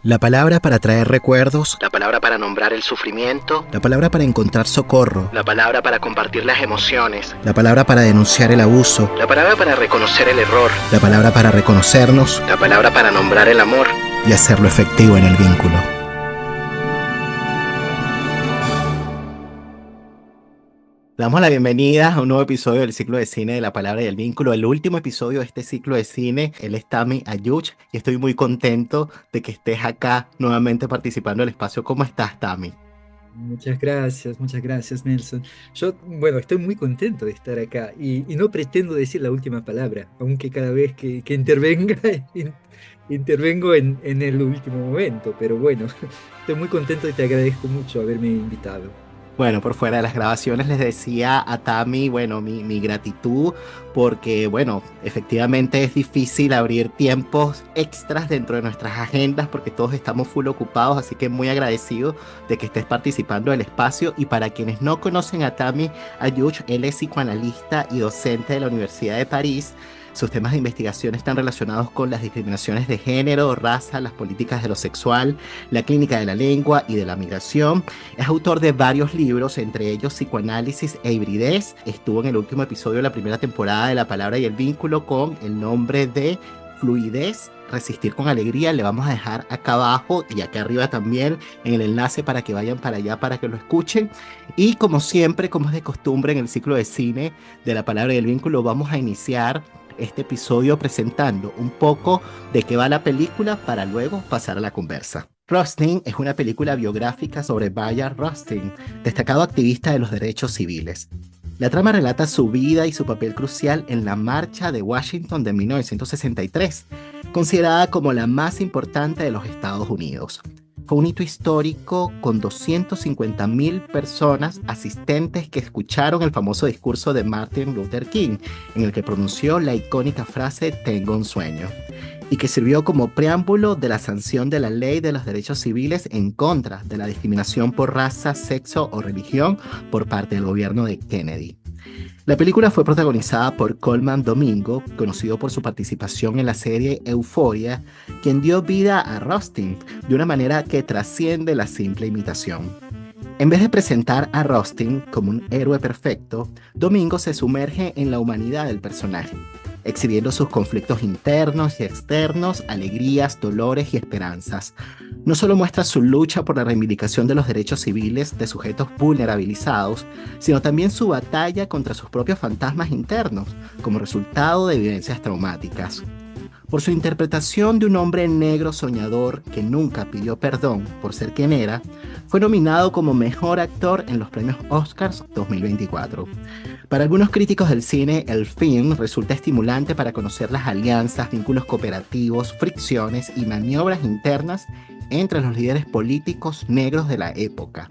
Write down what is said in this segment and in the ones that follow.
La palabra para traer recuerdos, La palabra para nombrar el sufrimiento. la palabra para encontrar socorro, La palabra para compartir las emociones. la palabra para denunciar el abuso, La palabra para reconocer el error. la palabra para reconocernos La palabra para nombrar el amor. y hacerlo efectivo en el vínculo. Damos la bienvenida a un nuevo episodio del ciclo de cine de la palabra y el vínculo, el último episodio de este ciclo de cine. Él es Tami Ayuch y estoy muy contento de que estés acá nuevamente participando del espacio. ¿Cómo estás, Tami? Muchas gracias, Nelson. Yo, bueno, estoy muy contento de estar acá y no pretendo decir la última palabra, aunque cada vez que intervenga, intervengo en el último momento, pero bueno, estoy muy contento y te agradezco mucho haberme invitado. Bueno, por fuera de las grabaciones les decía a Tami, bueno, mi gratitud porque, bueno, efectivamente es difícil abrir tiempos extras dentro de nuestras agendas porque todos estamos full ocupados, así que muy agradecido de que estés participando del espacio. Y para quienes no conocen a Tami Ayuch, él es psicoanalista y docente de la Universidad de París. Sus temas de investigación están relacionados con las discriminaciones de género, raza, las políticas de lo sexual, la clínica de la lengua y de la migración. Es autor de varios libros, entre ellos Psicoanálisis e Hibridez. Estuvo en el último episodio de la primera temporada de La Palabra y el Vínculo con el nombre de Fluidez, Resistir con Alegría. Le vamos a dejar acá abajo y acá arriba también en el enlace para que vayan para allá para que lo escuchen. Y como siempre, como es de costumbre en el ciclo de cine de La Palabra y el Vínculo, vamos a iniciar este episodio presentando un poco de qué va la película para luego pasar a la conversa. Rustin es una película biográfica sobre Bayard Rustin, destacado activista de los derechos civiles. La trama relata su vida y su papel crucial en la Marcha de Washington de 1963, considerada como la más importante de los Estados Unidos. Fue un hito histórico con 250.000 personas asistentes que escucharon el famoso discurso de Martin Luther King, en el que pronunció la icónica frase "Tengo un sueño", y que sirvió como preámbulo de la sanción de la Ley de los Derechos Civiles en contra de la discriminación por raza, sexo o religión por parte del gobierno de Kennedy. La película fue protagonizada por Colman Domingo, conocido por su participación en la serie Euphoria, quien dio vida a Rustin de una manera que trasciende la simple imitación. En vez de presentar a Rustin como un héroe perfecto, Domingo se sumerge en la humanidad del personaje, exhibiendo sus conflictos internos y externos, alegrías, dolores y esperanzas. No solo muestra su lucha por la reivindicación de los derechos civiles de sujetos vulnerabilizados, sino también su batalla contra sus propios fantasmas internos, como resultado de vivencias traumáticas. Por su interpretación de un hombre negro soñador que nunca pidió perdón por ser quien era, fue nominado como Mejor Actor en los premios Oscars 2024. Para algunos críticos del cine, el film resulta estimulante para conocer las alianzas, vínculos cooperativos, fricciones y maniobras internas entre los líderes políticos negros de la época.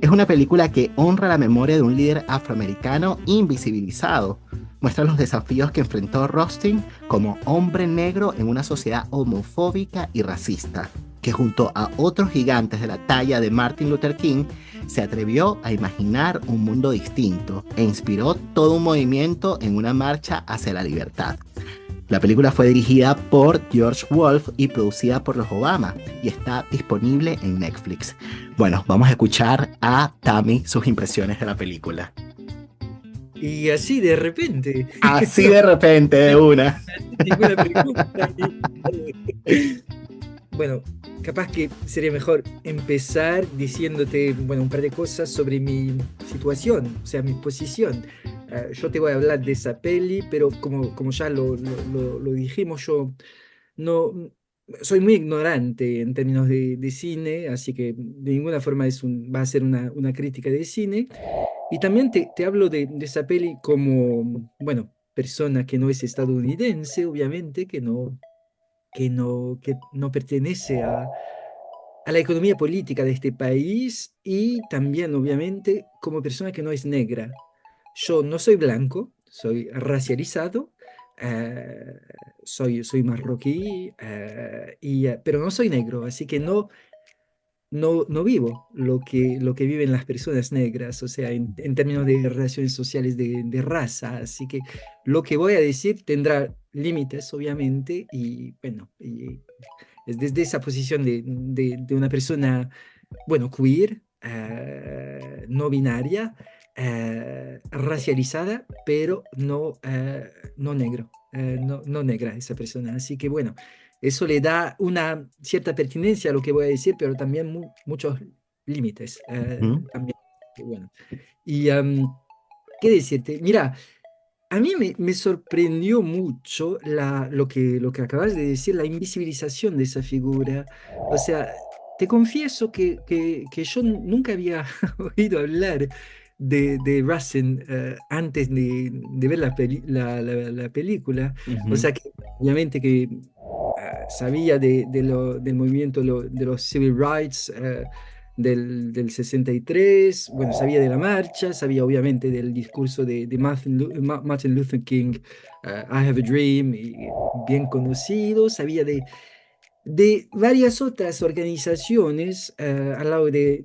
Es una película que honra la memoria de un líder afroamericano invisibilizado. Muestra los desafíos que enfrentó Rustin como hombre negro en una sociedad homofóbica y racista, que junto a otros gigantes de la talla de Martin Luther King, se atrevió a imaginar un mundo distinto e inspiró todo un movimiento en una marcha hacia la libertad. La película fue dirigida por George Wolf y producida por los Obama y está disponible en Netflix. Bueno, vamos a escuchar a Tami sus impresiones de la película. Y así de repente, Así de repente, de una. ninguna pregunta. Bueno, capaz que sería mejor empezar diciéndote, bueno, un par de cosas sobre mi situación, o sea, mi posición. Yo te voy a hablar de esa peli, pero como ya lo dijimos, yo no soy muy ignorante en términos de cine, así que de ninguna forma va a ser una crítica de cine. Y también te hablo de esa peli como, bueno, persona que no es estadounidense, obviamente, que no pertenece a la economía política de este país y también, obviamente, como persona que no es negra. Yo no soy blanco, soy racializado, eh, soy marroquí, pero no soy negro, así que no vivo lo que viven las personas negras, o sea, en términos de relaciones sociales de raza. Así que lo que voy a decir tendrá límites, obviamente, y bueno, es desde esa posición de una persona, bueno, queer, no binaria, racializada, pero no negro, no negra esa persona. Así que bueno, eso le da una cierta pertinencia a lo que voy a decir, pero también muchos límites Ujú, también. Y bueno, y qué decirte, mira, a mí me sorprendió mucho lo que acabas de decir, la invisibilización de esa figura. O sea, te confieso que yo nunca había oído hablar de Rasen antes de ver la película. O ujú, sea, que obviamente que sabía del movimiento de los civil rights. Del 63, bueno, sabía de la marcha, sabía obviamente del discurso de Martin Luther King, I Have a Dream, y bien conocido, sabía de varias otras organizaciones al lado de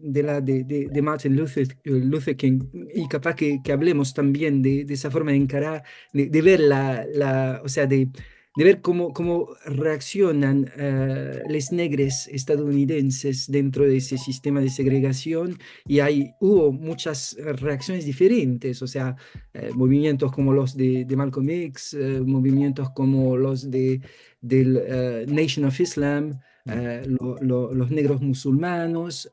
Martin Luther King, y capaz que hablemos también de esa forma de encarar, de ver o sea, de ver cómo reaccionan les negres estadounidenses dentro de ese sistema de segregación, y hubo muchas reacciones diferentes, o sea, movimientos como los de Malcolm X, movimientos como los del Nation of Islam, los negros musulmanos,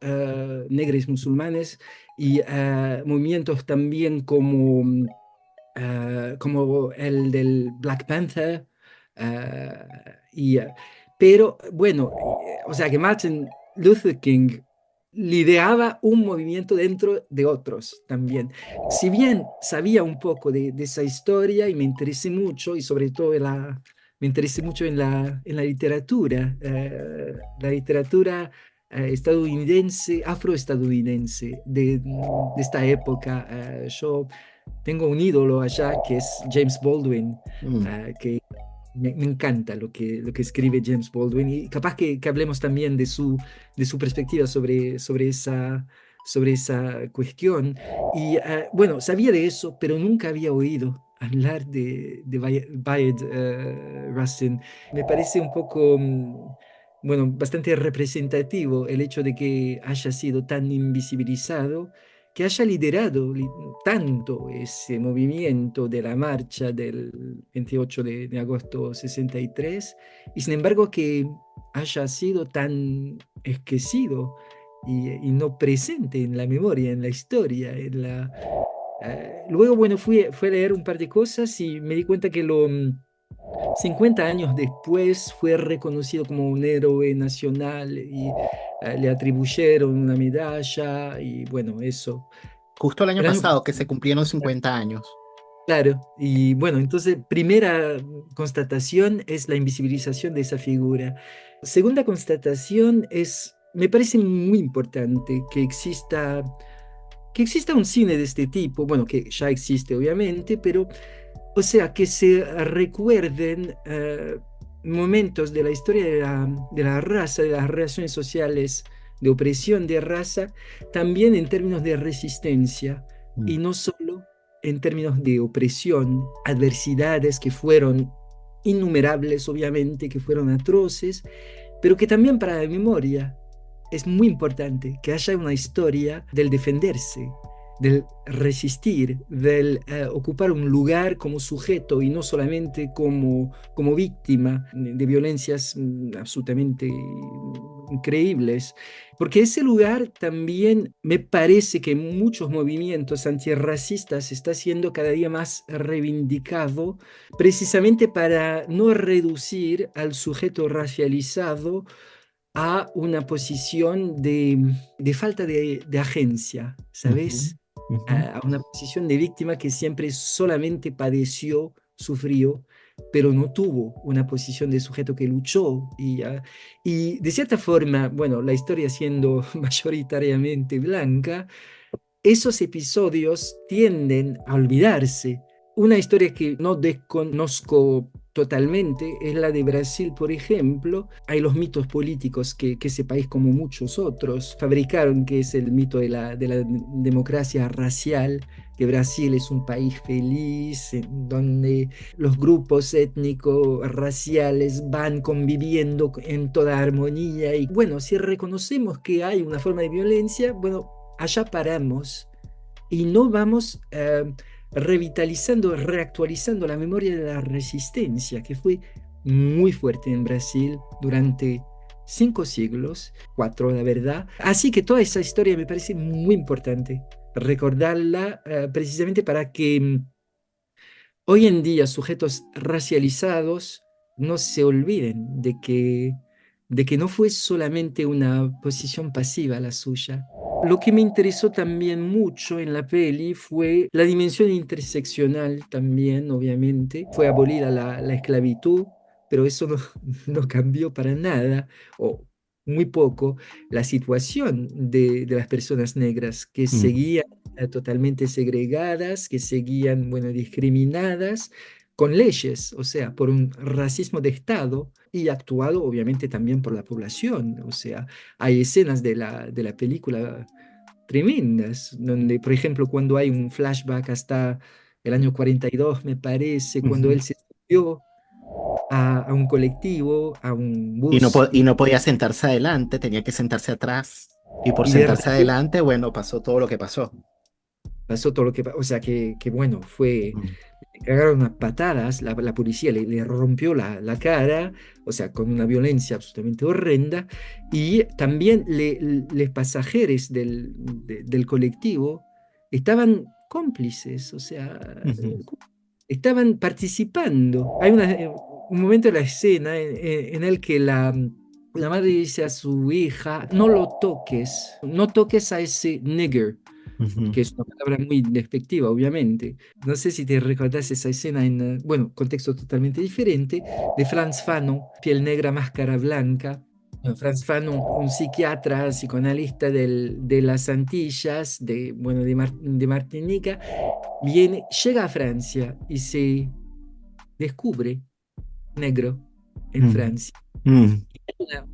negres musulmanes, y movimientos también como el del Black Panther. eh, y, eh, pero bueno, o sea que Martin Luther King lideraba un movimiento dentro de otros también. Si bien sabía un poco de esa historia y me interesé mucho, y sobre todo me interesé mucho en la literatura, la literatura estadounidense, afroestadounidense de esta época. Yo tengo un ídolo allá que es James Baldwin, mm. que me encanta lo que escribe James Baldwin, y capaz que hablemos también de su perspectiva sobre esa cuestión. Y bueno, sabía de eso, pero nunca había oído hablar de Bayard Rustin. Me parece un poco, bueno, bastante representativo el hecho de que haya sido tan invisibilizado, que haya liderado tanto ese movimiento de la marcha del 28 de agosto 63, y sin embargo que haya sido tan esquecido y no presente en la memoria, en la historia, luego, bueno, fui a leer un par de cosas y me di cuenta que 50 años después fue reconocido como un héroe nacional, y le atribuyeron una medalla, y bueno, eso. Justo el año El año pasado que se cumplieron 50 años. Claro, y bueno, entonces, primera constatación es la invisibilización de esa figura. Segunda constatación me parece muy importante que exista un cine de este tipo, bueno, que ya existe obviamente, pero, o sea, que se recuerden momentos de la historia de la raza, de las relaciones sociales, de opresión de raza, también en términos de resistencia, Mm, y no solo en términos de opresión, adversidades que fueron innumerables, obviamente, que fueron atroces, pero que también para la memoria es muy importante que haya una historia del defenderse, del resistir, del ocupar un lugar como sujeto y no solamente como víctima de violencias absolutamente increíbles. Porque ese lugar también me parece que en muchos movimientos antirracistas está siendo cada día más reivindicado, precisamente para no reducir al sujeto racializado a una posición de falta de agencia, ujú, ¿sabes? ujú. A una posición de víctima que siempre solamente padeció, sufrió, pero no tuvo una posición de sujeto que luchó. Y de cierta forma, bueno, la historia siendo mayoritariamente blanca, esos episodios tienden a olvidarse. Una historia que no desconozco totalmente es la de Brasil, por ejemplo. Hay los mitos políticos que ese país, como muchos otros, fabricaron, que es el mito de la democracia racial, que Brasil es un país feliz, en donde los grupos étnicos, raciales van conviviendo en toda armonía. Y bueno, si reconocemos que hay una forma de violencia, bueno, allá paramos y no vamos revitalizando, reactualizando la memoria de la resistencia, que fue muy fuerte en Brasil durante 5 siglos, 4, la verdad. Así que toda esa historia me parece muy importante recordarla, precisamente para que hoy en día sujetos racializados no se olviden de que no fue solamente una posición pasiva la suya. Lo que me interesó también mucho en la peli fue la dimensión interseccional también, obviamente. Fue abolida la esclavitud, pero eso no, no cambió para nada, o muy poco, la situación de las personas negras que Mm. seguían totalmente segregadas, que seguían, bueno, discriminadas con leyes, o sea, por un racismo de Estado y actuado obviamente también por la población. O sea, hay escenas de la película tremendas, donde, por ejemplo, cuando hay un flashback hasta el año 42, me parece, cuando Ujú. él se subió a un colectivo, a un Y no, bus, y no podía sentarse adelante, tenía que sentarse atrás. Y por y de sentarse repente adelante, bueno, pasó todo lo que pasó. pasó todo lo que pasó. O sea, que bueno, fue, Mm. le cagaron a patadas, la policía le rompió la cara, o sea, con una violencia absolutamente horrenda, y también los pasajeros del colectivo estaban cómplices, o sea, Ujú. estaban participando. Hay un momento en la escena en el que la madre dice a su hija, no lo toques, no toques a ese nigger, Ujú. que es una palabra muy despectiva, obviamente. No sé si te recordás esa escena en, bueno, contexto totalmente diferente, de Franz Fanon, Piel Negra, Máscara Blanca. Bueno, Franz Fanon, un psiquiatra, psicoanalista de las Antillas, bueno, de Martinica, llega a Francia y se descubre negro en Mm. Francia. Mm.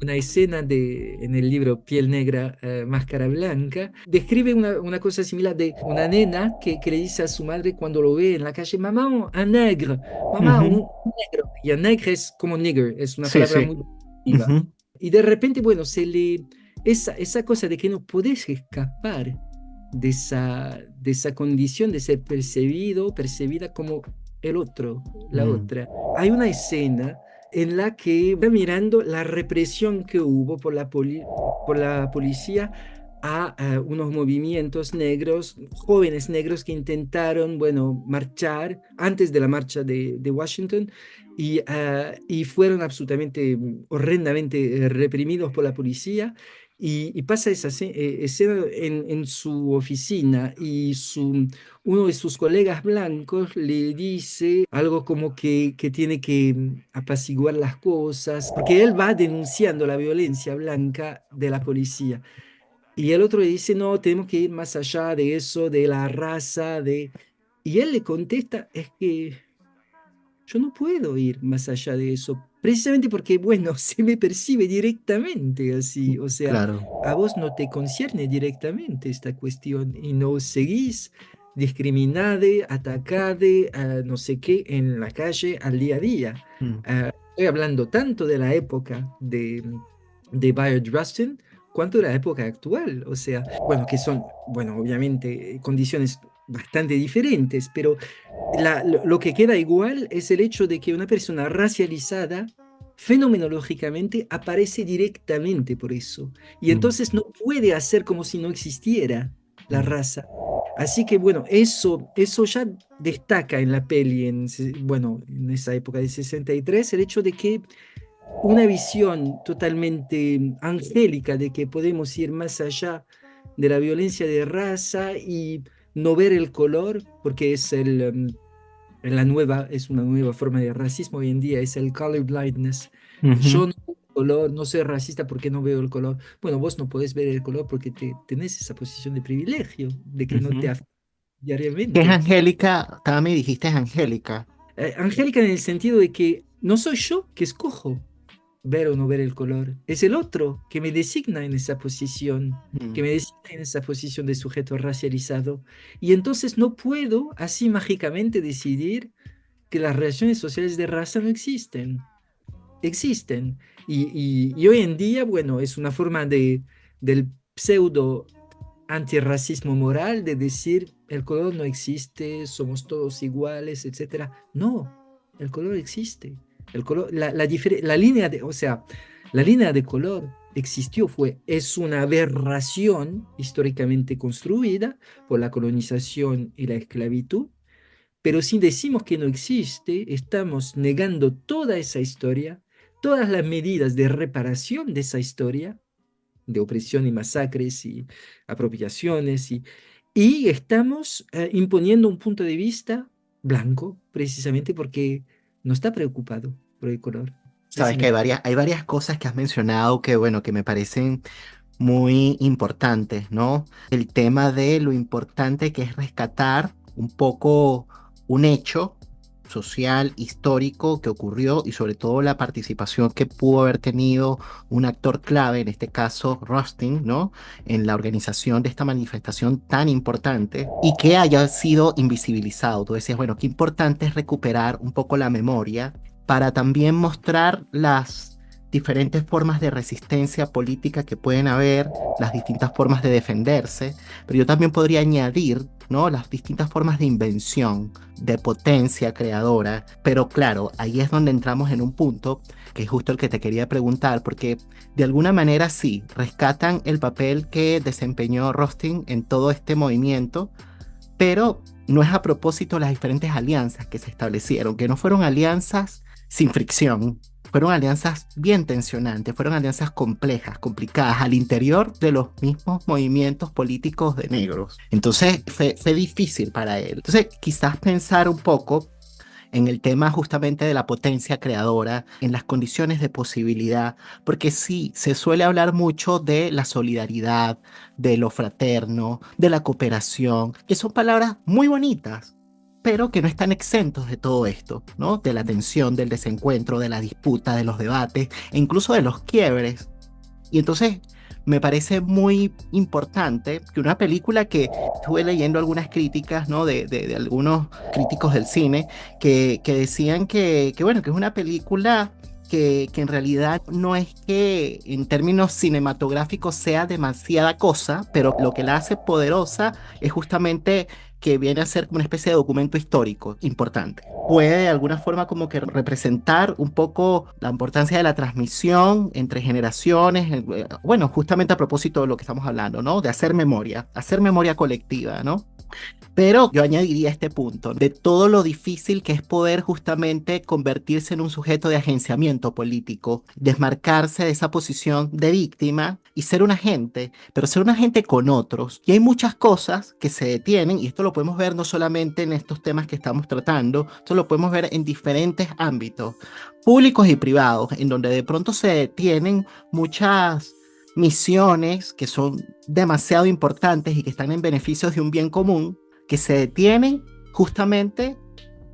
Una escena en el libro Piel Negra, Máscara Blanca, describe una cosa similar de una nena que le dice a su madre cuando lo ve en la calle, mamá, un negro, mamá, Ujú. un negro. Y el negro es como nigger, es una Sí, palabra sí. muy positiva. Ujú. Y de repente, bueno, esa cosa de que no podés escapar de esa condición de ser percibido, percibida como el otro, la Mm. otra. Hay una escena en la que va mirando la represión que hubo por la policía a unos movimientos negros, jóvenes negros que intentaron, bueno, marchar antes de la marcha de Washington y fueron absolutamente, horrendamente reprimidos por la policía. Y pasa esa escena en su oficina y uno de sus colegas blancos le dice algo como que tiene que apaciguar las cosas, porque él va denunciando la violencia blanca de la policía. Y el otro le dice, no, tenemos que ir más allá de eso, de la raza, de... Y él le contesta, es que yo no puedo ir más allá de eso, precisamente porque, bueno, se me percibe directamente así, o sea, Claro. a vos no te concierne directamente esta cuestión y no seguís discriminade, atacade, no sé qué, en la calle al día a día. Mm. Estoy hablando tanto de la época de Bayard Rustin cuanto de la época actual, o sea, bueno, que son, bueno, obviamente condiciones bastante diferentes, pero lo que queda igual es el hecho de que una persona racializada fenomenológicamente aparece directamente por eso. Y Mm. entonces no puede hacer como si no existiera la Mm. raza. Así que bueno, eso ya destaca en la peli, bueno, en esa época de 63 el hecho de que una visión totalmente angélica de que podemos ir más allá de la violencia de raza y no ver el color, porque es una nueva forma de racismo hoy en día, es el color blindness. Yo Ujú. no veo el color, no soy racista porque no veo el color. Bueno, vos no podés ver el color porque tenés esa posición de privilegio, de que no te Ujú. afecta ¿Qué es diariamente. Angélica? También me dijiste es Angélica. Angélica en el sentido de que no soy yo que escojo ver o no ver el color, es el otro que me designa en esa posición, que Mm. me designa en esa posición de sujeto racializado. Y entonces no puedo así mágicamente decidir que las relaciones sociales de raza no existen. Existen. Y hoy en día, bueno, es una forma del pseudo antirracismo moral de decir el color no existe, somos todos iguales, etcétera. No, el color existe. El color, la línea de, o sea, la línea de color existió, es una aberración históricamente construida por la colonización y la esclavitud, pero si decimos que no existe, estamos negando toda esa historia, todas las medidas de reparación de esa historia, de opresión y masacres y apropiaciones, y estamos imponiendo un punto de vista blanco, precisamente porque no está preocupado por el color. Sabes que hay varias cosas que has mencionado que, bueno, que me parecen muy importantes, ¿no? El tema de lo importante que es rescatar un poco un hecho social, histórico que ocurrió y sobre todo la participación que pudo haber tenido un actor clave, en este caso Rustin, ¿no? En la organización de esta manifestación tan importante y que haya sido invisibilizado. Tú decías, bueno, qué importante es recuperar un poco la memoria para también mostrar las diferentes formas de resistencia política que pueden haber, las distintas formas de defenderse, pero yo también podría añadir, ¿no? Las distintas formas de invención, de potencia creadora, pero claro, ahí es donde entramos en un punto que es justo el que te quería preguntar, porque de alguna manera sí, rescatan el papel que desempeñó Rustin en todo este movimiento, pero no es a propósito las diferentes alianzas que se establecieron, que no fueron alianzas sin fricción, fueron alianzas bien tensionantes, fueron alianzas complejas, complicadas, al interior de los mismos movimientos políticos de negros. Entonces fue difícil para él. Entonces quizás pensar un poco en el tema justamente de la potencia creadora, en las condiciones de posibilidad, porque sí, se suele hablar mucho de la solidaridad, de lo fraterno, de la cooperación, que son palabras muy bonitas, pero que no están exentos de todo esto, ¿no? De la tensión, del desencuentro, de la disputa, de los debates e incluso de los quiebres. Y entonces me parece muy importante que una película que estuve leyendo algunas críticas, ¿no? De algunos críticos del cine que decían bueno, que es una película que en realidad no es que en términos cinematográficos sea demasiada cosa, pero lo que la hace poderosa es justamente que viene a ser como una especie de documento histórico importante. Puede de alguna forma como que representar un poco la importancia de la transmisión entre generaciones, bueno, justamente a propósito de lo que estamos hablando, ¿no? De hacer memoria colectiva, ¿no? Pero yo añadiría este punto de todo lo difícil que es poder justamente convertirse en un sujeto de agenciamiento político, desmarcarse de esa posición de víctima y ser un agente, pero ser un agente con otros. Y hay muchas cosas que se detienen, y esto lo podemos ver no solamente en estos temas que estamos tratando, esto lo podemos ver en diferentes ámbitos, públicos y privados, en donde de pronto se detienen muchas misiones que son demasiado importantes y que están en beneficio de un bien común, que se detienen justamente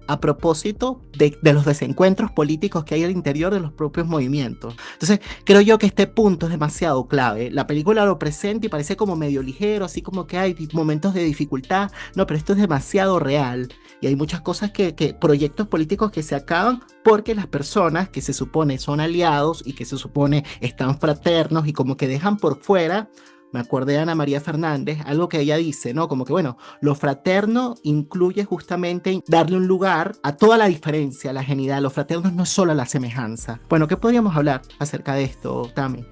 a propósito de los desencuentros políticos que hay al interior de los propios movimientos. Entonces, creo yo que este punto es demasiado clave. La película lo presenta y parece como medio ligero, así como que hay momentos de dificultad. No, pero esto es demasiado real. Y hay muchas cosas proyectos políticos que se acaban porque las personas que se supone son aliados y que se supone están fraternos y como que dejan por fuera. Me acordé de Ana María Fernández, algo que ella dice, ¿no? Como que, bueno, lo fraterno incluye justamente darle un lugar a toda la diferencia, a la genialidad. Lo fraterno no es solo la semejanza. Bueno, ¿qué podríamos hablar acerca de esto, Tami?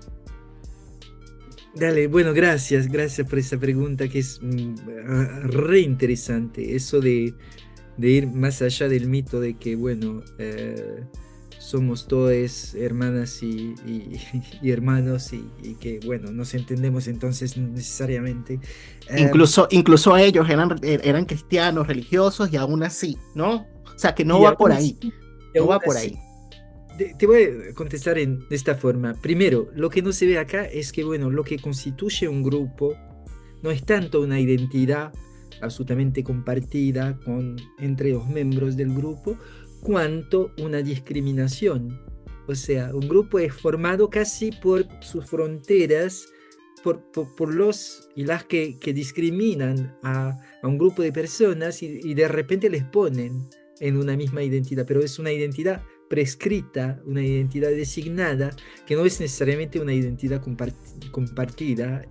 Dale, bueno, gracias por esa pregunta que es re interesante. Eso de ir más allá del mito de que, bueno, somos todos hermanas y hermanos y que, bueno, nos entendemos entonces necesariamente. Incluso ellos eran cristianos, religiosos y aún así, ¿no? O sea, que no Y va por aún ahí, así, y no aún va por así, ahí. te voy a contestar de esta forma. Primero, lo que no se ve acá es que, bueno, lo que constituye un grupo no es tanto una identidad absolutamente compartida entre los miembros del grupo, cuanto una discriminación. O sea, un grupo es formado casi por sus fronteras, por los y las que discriminan a un grupo de personas y de repente les ponen en una misma identidad, pero es una identidad prescrita, una identidad designada, que no es necesariamente una identidad compartida,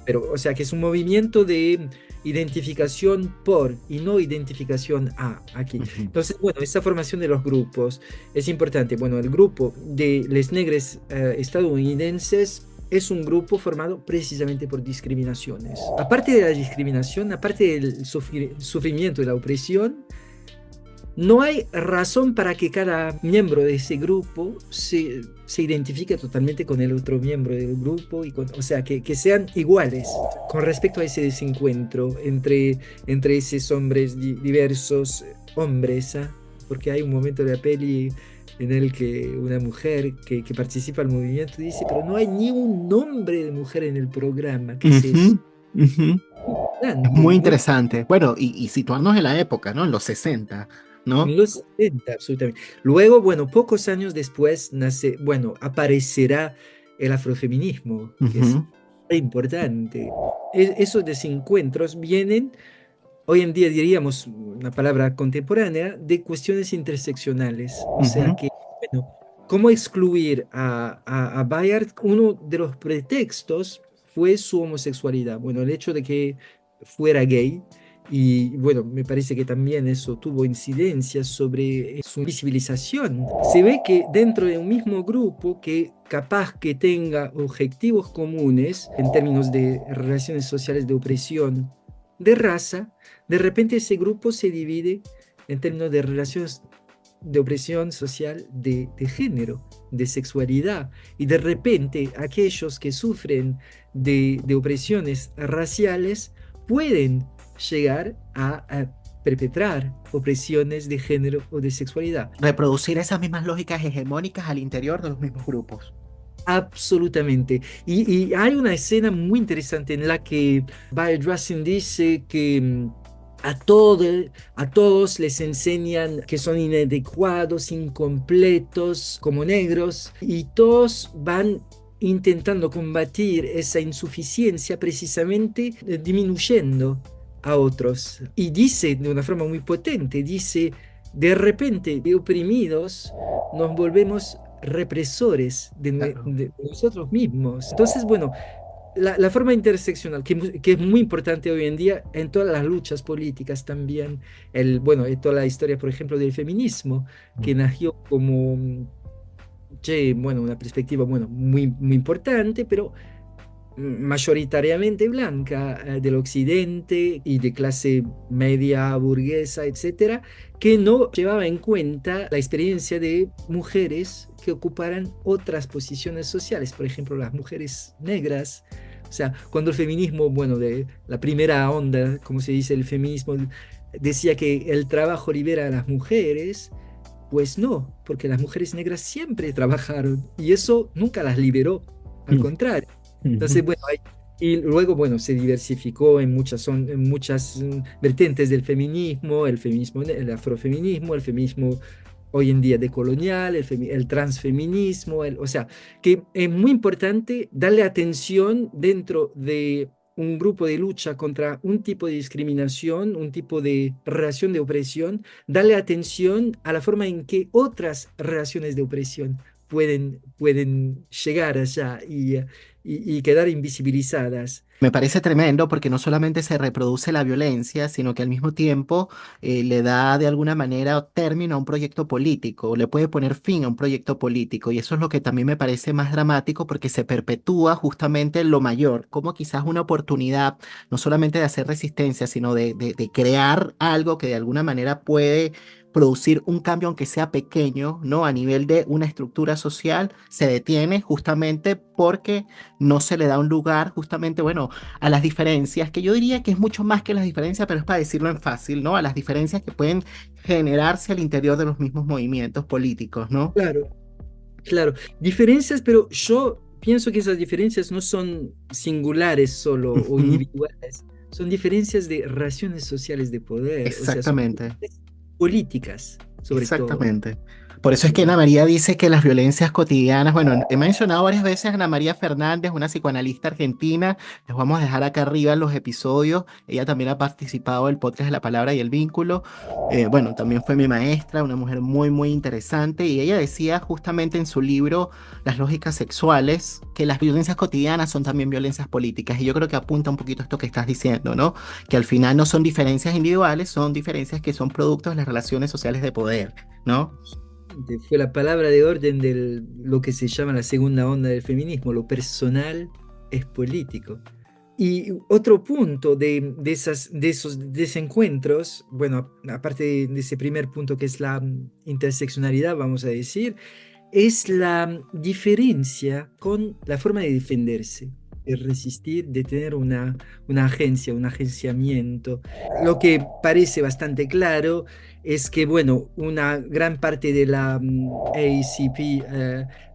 pero o sea que es un movimiento de identificación por y no identificación a aquí. Ujú. Entonces, bueno, esta formación de los grupos es importante. Bueno, el grupo de les negres estadounidenses es un grupo formado precisamente por discriminaciones. Aparte de la discriminación, aparte del sufrimiento y la opresión, no hay razón para que cada miembro de ese grupo se identifique totalmente con el otro miembro del grupo, o sea, que sean iguales con respecto a ese desencuentro entre esos hombres diversos, hombres, ¿ah? Porque hay un momento de la peli en el que una mujer que participa al movimiento dice, pero no hay ni un nombre de mujer en el programa, ¿qué es eso? Ujú, ujú. Es Importante, muy muy interesante. Bueno, y situarnos en la época, ¿no? En los 60, ¿no? en los 70, absolutamente. Luego, bueno, pocos años después nace, bueno, aparecerá el afrofeminismo, que es Ujú, importante. Esos desencuentros vienen, hoy en día diríamos una palabra contemporánea, de cuestiones interseccionales. O sea ujú. que, bueno, ¿cómo excluir a Bayard? Uno de los pretextos fue su homosexualidad. Bueno, el hecho de que fuera gay. Y bueno, me parece que también eso tuvo incidencia sobre su visibilización. Se ve que dentro de un mismo grupo que capaz que tenga objetivos comunes en términos de relaciones sociales de opresión, de raza, de repente ese grupo se divide en términos de relaciones de opresión social de género, de sexualidad. Y de repente aquellos que sufren de opresiones raciales pueden llegar a perpetrar opresiones de género o de sexualidad. Reproducir esas mismas lógicas hegemónicas al interior de los mismos grupos. Absolutamente. Y hay una escena muy interesante en la que Bayard Rustin dice que a todos les enseñan que son inadecuados, incompletos, como negros, y todos van intentando combatir esa insuficiencia precisamente disminuyendo a otros. Y dice de una forma muy potente, dice, de repente, de oprimidos, nos volvemos represores Claro. de nosotros mismos. Entonces, bueno, la forma interseccional, que es muy importante hoy en día en todas las luchas políticas también, bueno, en toda la historia, por ejemplo, del feminismo, que nació como, bueno, una perspectiva, bueno, muy importante, pero mayoritariamente blanca, del occidente y de clase media, burguesa, etcétera, que no llevaba en cuenta la experiencia de mujeres que ocuparan otras posiciones sociales, por ejemplo, las mujeres negras. O sea, cuando el feminismo, bueno, de la primera onda, como se dice, el feminismo decía que el trabajo libera a las mujeres, pues no, porque las mujeres negras siempre trabajaron y eso nunca las liberó, al contrario. Entonces, Ujú. bueno, y luego, bueno, se diversificó en muchas vertientes del feminismo, el afrofeminismo, el feminismo hoy en día decolonial, el transfeminismo, o sea, que es muy importante darle atención dentro de un grupo de lucha contra un tipo de discriminación, un tipo de relación de opresión, darle atención a la forma en que otras relaciones de opresión pueden llegar allá y quedar invisibilizadas. Me parece tremendo porque no solamente se reproduce la violencia, sino que al mismo tiempo le da de alguna manera término a un proyecto político, le puede poner fin a un proyecto político. Y eso es lo que también me parece más dramático porque se perpetúa justamente lo mayor, como quizás una oportunidad no solamente de hacer resistencia, sino de crear algo que de alguna manera puede producir un cambio, aunque sea pequeño, ¿no? A nivel de una estructura social, se detiene justamente porque no se le da un lugar justamente, bueno, a las diferencias, que yo diría que es mucho más que las diferencias, pero es para decirlo en fácil, ¿no? A las diferencias que pueden generarse al interior de los mismos movimientos políticos, ¿no? Claro, claro. Diferencias, pero yo pienso que esas diferencias no son singulares solo o Ujú. individuales, son diferencias de relaciones sociales de poder, o sea, son Exactamente. diferencias políticas, sobre todo. Exactamente. Por eso es que Sí. Ana María dice que las violencias cotidianas, bueno, he mencionado varias veces a Ana María Fernández, una psicoanalista argentina, les vamos a dejar acá arriba en los episodios, ella también ha participado del podcast de La Palabra y el Vínculo. Bueno, también fue mi maestra, una mujer muy, muy interesante, y ella decía justamente en su libro Las lógicas sexuales que las violencias cotidianas son también violencias políticas, y yo creo que apunta un poquito a esto que estás diciendo, ¿no? Que al final no son diferencias individuales, son diferencias que son productos de las relaciones sociales de poder, ¿no? Fue la palabra de orden de lo que se llama la segunda onda del feminismo. Lo personal es político. Y otro punto de esos desencuentros, bueno, aparte de ese primer punto que es la interseccionalidad, vamos a decir, es la diferencia con la forma de defenderse, de resistir, de tener una agencia, un agenciamiento. Lo que parece bastante claro es que, bueno, una gran parte de la ACP,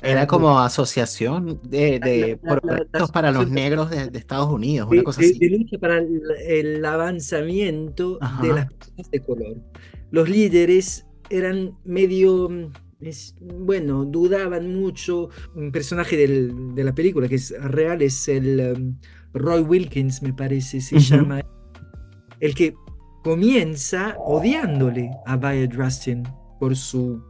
Era no, como asociación de la progresos para los Asociación negros de Estados Unidos, una cosa de así. lucha para el avanzamiento de Ajá. las personas de color. Los líderes eran medio, bueno, dudaban mucho. Un personaje de la película que es real es el Roy Wilkins, me parece, se Ujú. llama, el que comienza odiándole a Bayard Rustin por su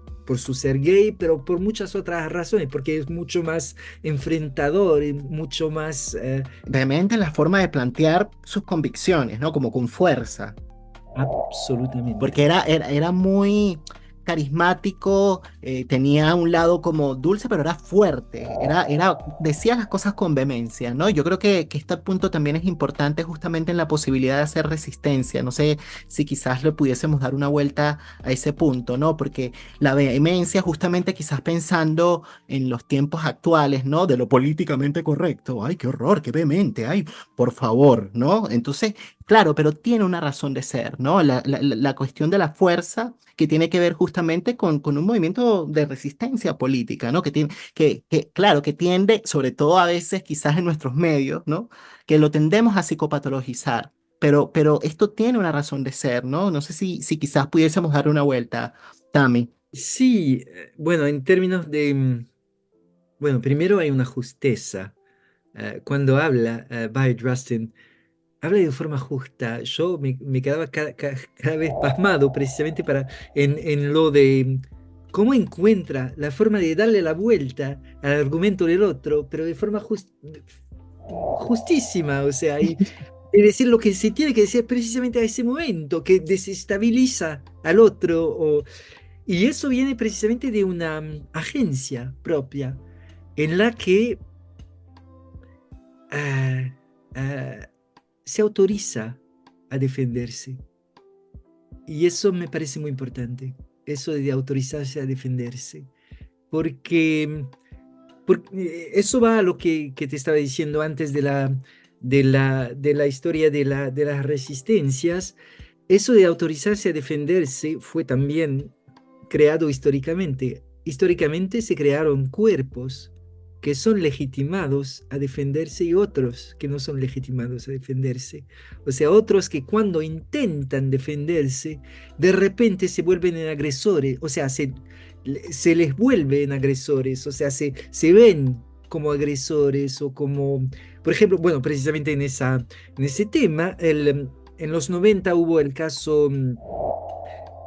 ser gay, pero por muchas otras razones, porque es mucho más enfrentador y mucho más Vehemente la forma de plantear sus convicciones, ¿no? Como con fuerza. absolutamente. Porque era muy carismático, tenía un lado como dulce, pero era fuerte, decía las cosas con vehemencia, ¿no? Yo creo que este punto también es importante justamente en la posibilidad de hacer resistencia. No sé si quizás le pudiésemos dar una vuelta a ese punto, ¿no? Porque la vehemencia, justamente quizás pensando en los tiempos actuales, ¿no? De lo políticamente correcto, ay, qué horror, qué vehemente, ay, por favor, ¿no? Entonces, claro, pero tiene una razón de ser, ¿no? La cuestión de la fuerza que tiene que ver justamente con un movimiento de resistencia política, ¿no? Claro, que tiende, sobre todo a veces quizás en nuestros medios, ¿no? Que lo tendemos a psicopatologizar, pero esto tiene una razón de ser, ¿no? No sé si quizás pudiésemos dar una vuelta, Tami. Sí, bueno, en términos de, bueno, primero hay una justeza. Cuando habla Bayard Rustin, habla de forma justa. Yo me quedaba cada vez pasmado precisamente en lo de cómo encuentra la forma de darle la vuelta al argumento del otro, pero de forma justísima, o sea, y decir lo que se tiene que decir precisamente a ese momento, que desestabiliza al otro, y eso viene precisamente de una agencia propia en la que ah, ah, se autoriza a defenderse. Y eso me parece muy importante, eso de autorizarse a defenderse, porque, porque eso va a lo que te estaba diciendo antes de la historia de las resistencias. Eso de autorizarse a defenderse fue también creado históricamente. Históricamente se crearon cuerpos que son legitimados a defenderse y otros que no son legitimados a defenderse. O sea, otros que cuando intentan defenderse, de repente se vuelven en agresores, o sea, se les vuelve en agresores, o sea, se ven como agresores o como, por ejemplo, bueno, precisamente en ese tema, en los 90 hubo el caso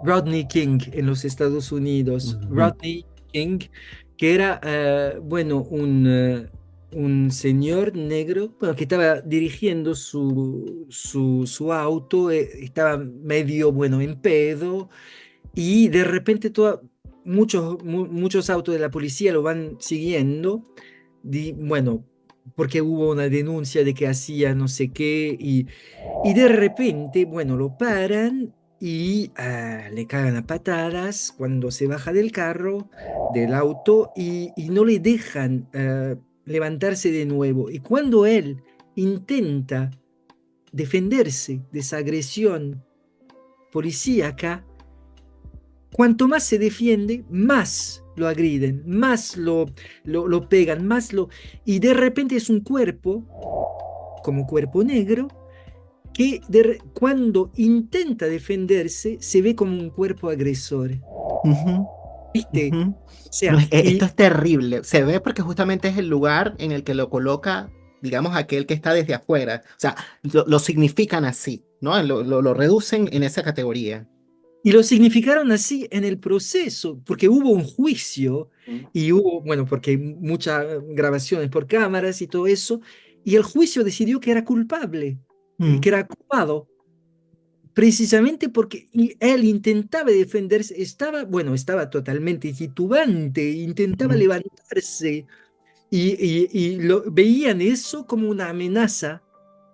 Rodney King en los Estados Unidos. Ujú. Rodney King, que era, bueno, un señor negro, bueno, que estaba dirigiendo su auto, estaba medio, bueno, en pedo, y de repente muchos autos de la policía lo van siguiendo, bueno, porque hubo una denuncia de que hacía no sé qué, y de repente, bueno, lo paran y le cagan a patadas cuando se baja del carro, del auto, y no le dejan levantarse de nuevo. Y cuando él intenta defenderse de esa agresión policíaca, cuanto más se defiende, más lo agriden, más lo pegan, más lo... Y de repente es un cuerpo, como cuerpo negro, que cuando intenta defenderse se ve como un cuerpo agresor, Ujú, ¿viste? ujú. O No, sea, esto es terrible. Se ve porque justamente es el lugar en el que lo coloca, digamos, aquel que está desde afuera. O sea, lo significan así, ¿no? Lo reducen en esa categoría. y lo significaron así en el proceso, porque hubo un juicio Mm. y hubo, bueno, porque hay muchas grabaciones por cámaras y todo eso, y el juicio decidió que era culpable, Mm, que era culpado, precisamente porque él intentaba defenderse, estaba, bueno, estaba totalmente titubante, intentaba mm. levantarse, y veían eso como una amenaza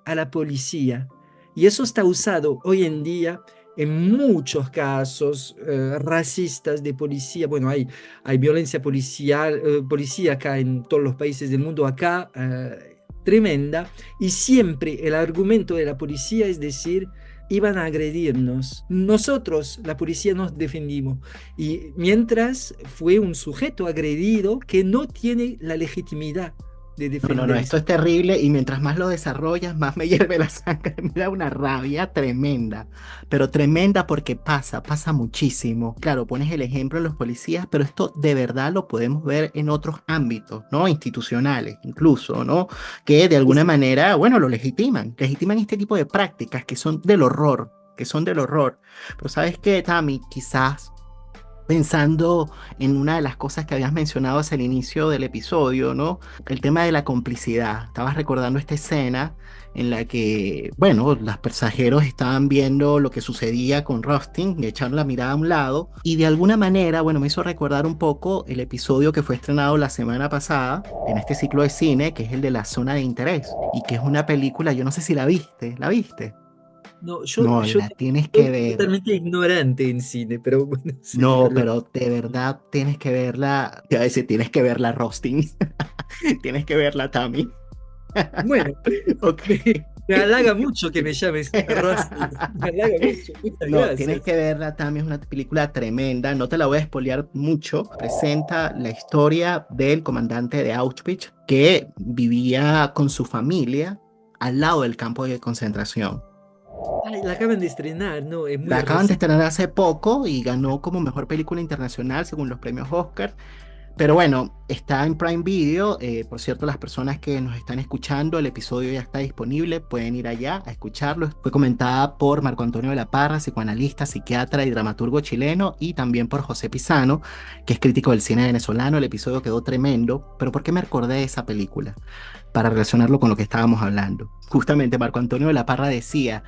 a la policía. Y eso está usado hoy en día en muchos casos racistas de policía. Bueno, hay violencia policial, policíaca en todos los países del mundo, acá tremenda, y siempre el argumento de la policía es decir, iban a agredirnos. Nosotros, la policía, nos defendimos. Y mientras fue un sujeto agredido que no tiene la legitimidad de No, no, no, esto defenderse. es terrible y mientras más lo desarrollas, más me hierve la sangre, me da una rabia tremenda, pero tremenda porque pasa muchísimo. Claro, pones el ejemplo de los policías, pero esto de verdad lo podemos ver en otros ámbitos, ¿no? Institucionales incluso, ¿no? Que de alguna manera, bueno, lo legitiman este tipo de prácticas que son del horror, que son del horror. Pero ¿sabes qué, Tami? Quizás pensando en una de las cosas que habías mencionado hacia el inicio del episodio, ¿no? El tema de la complicidad. Estabas recordando esta escena en la que, bueno, los pasajeros estaban viendo lo que sucedía con Rustin, y echaron la mirada a un lado, y de alguna manera, bueno, me hizo recordar un poco el episodio que fue estrenado la semana pasada en este ciclo de cine, que es el de La Zona de Interés, y que es una película, yo no sé si la viste, ¿la viste? No, No, la tienes que soy ver. totalmente ignorante en cine, pero bueno, sí, No, perdón. pero de verdad tienes que verla. Te iba a decir, tienes que verla, Rostin. Tienes que verla, Tami. Bueno, Ok. me, me halaga mucho que me llames Rusty. Me halaga mucho, muchas No, tienes gracias. que verla, Tami. Es una película tremenda. No te la voy a spoilear mucho. Presenta la historia del comandante de Auschwitz que vivía con su familia al lado del campo de concentración. Ay, la acaban de estrenar, ¿no? Es La muy acaban de reciente. estrenar hace poco y ganó como mejor película internacional según los premios Oscar. Pero bueno, está en Prime Video. Por cierto, las personas que nos están escuchando, el episodio ya está disponible. Pueden ir allá a escucharlo. Fue comentada por Marco Antonio de la Parra, psicoanalista, psiquiatra y dramaturgo chileno, y también por José Pisano, que es crítico del cine venezolano. El episodio quedó tremendo. Pero ¿por qué me acordé de esa película? Para relacionarlo con lo que estábamos hablando. Justamente Marco Antonio de la Parra decía: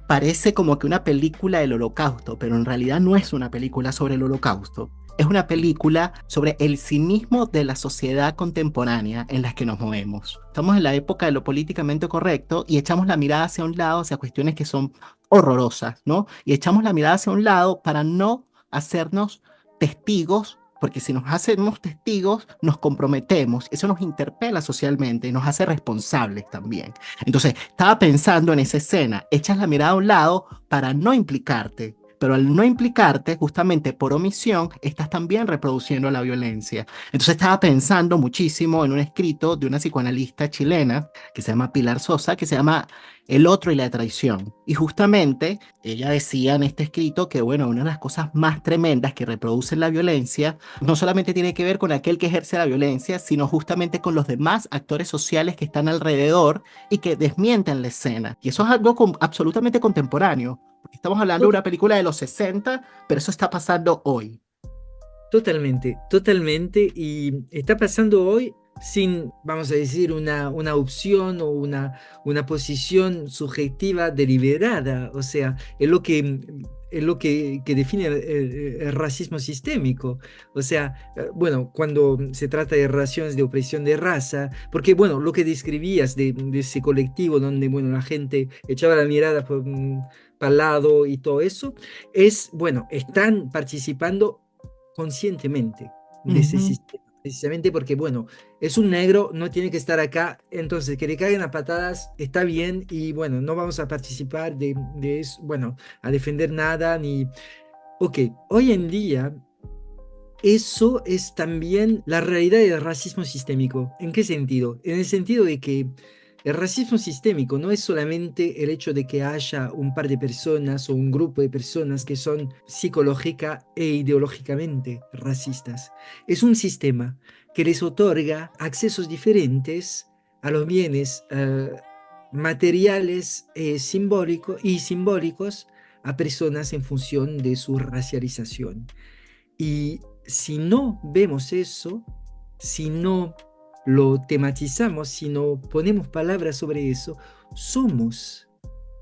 parece como que una película del Holocausto, pero en realidad no es una película sobre el Holocausto. Es una película sobre el cinismo de la sociedad contemporánea en la que nos movemos. Estamos en la época de lo políticamente correcto y echamos la mirada hacia un lado, hacia cuestiones que son horrorosas, ¿no? Y echamos la mirada hacia un lado para no hacernos testigos, porque si nos hacemos testigos, nos comprometemos. Eso nos interpela socialmente y nos hace responsables también. Entonces, estaba pensando en esa escena, echas la mirada a un lado para no implicarte, pero al no implicarte, justamente por omisión, estás también reproduciendo la violencia. Entonces estaba pensando muchísimo en un escrito de una psicoanalista chilena que se llama Pilar Sosa, que se llama El otro y la traición. Y justamente ella decía en este escrito que, bueno, una de las cosas más tremendas que reproducen la violencia no solamente tiene que ver con aquel que ejerce la violencia, sino justamente con los demás actores sociales que están alrededor y que desmienten la escena. Y eso es algo absolutamente contemporáneo, porque estamos hablando de una película de los 60, pero eso está pasando hoy. Totalmente, totalmente. Y está pasando hoy sin, vamos a decir, una opción o una posición subjetiva deliberada. O sea, es lo que define el racismo sistémico. O sea, bueno, cuando se trata de relaciones de opresión de raza, porque, bueno, lo que describías de ese colectivo donde, bueno, la gente echaba la mirada para el lado y todo eso, bueno, están participando conscientemente de ese Ujú. sistema, precisamente porque, bueno, es un negro, no tiene que estar acá, entonces que le caigan a patadas está bien y, bueno, no vamos a participar de eso, bueno, a defender nada, ni... Ok, hoy en día eso es también la realidad del racismo sistémico. ¿En qué sentido? En el sentido de que el racismo sistémico no es solamente el hecho de que haya un par de personas o un grupo de personas que son psicológica e ideológicamente racistas. Es un sistema que les otorga accesos diferentes a los bienes materiales y simbólicos a personas en función de su racialización. Y si no vemos eso, si no lo tematizamos, si no ponemos palabras sobre eso, somos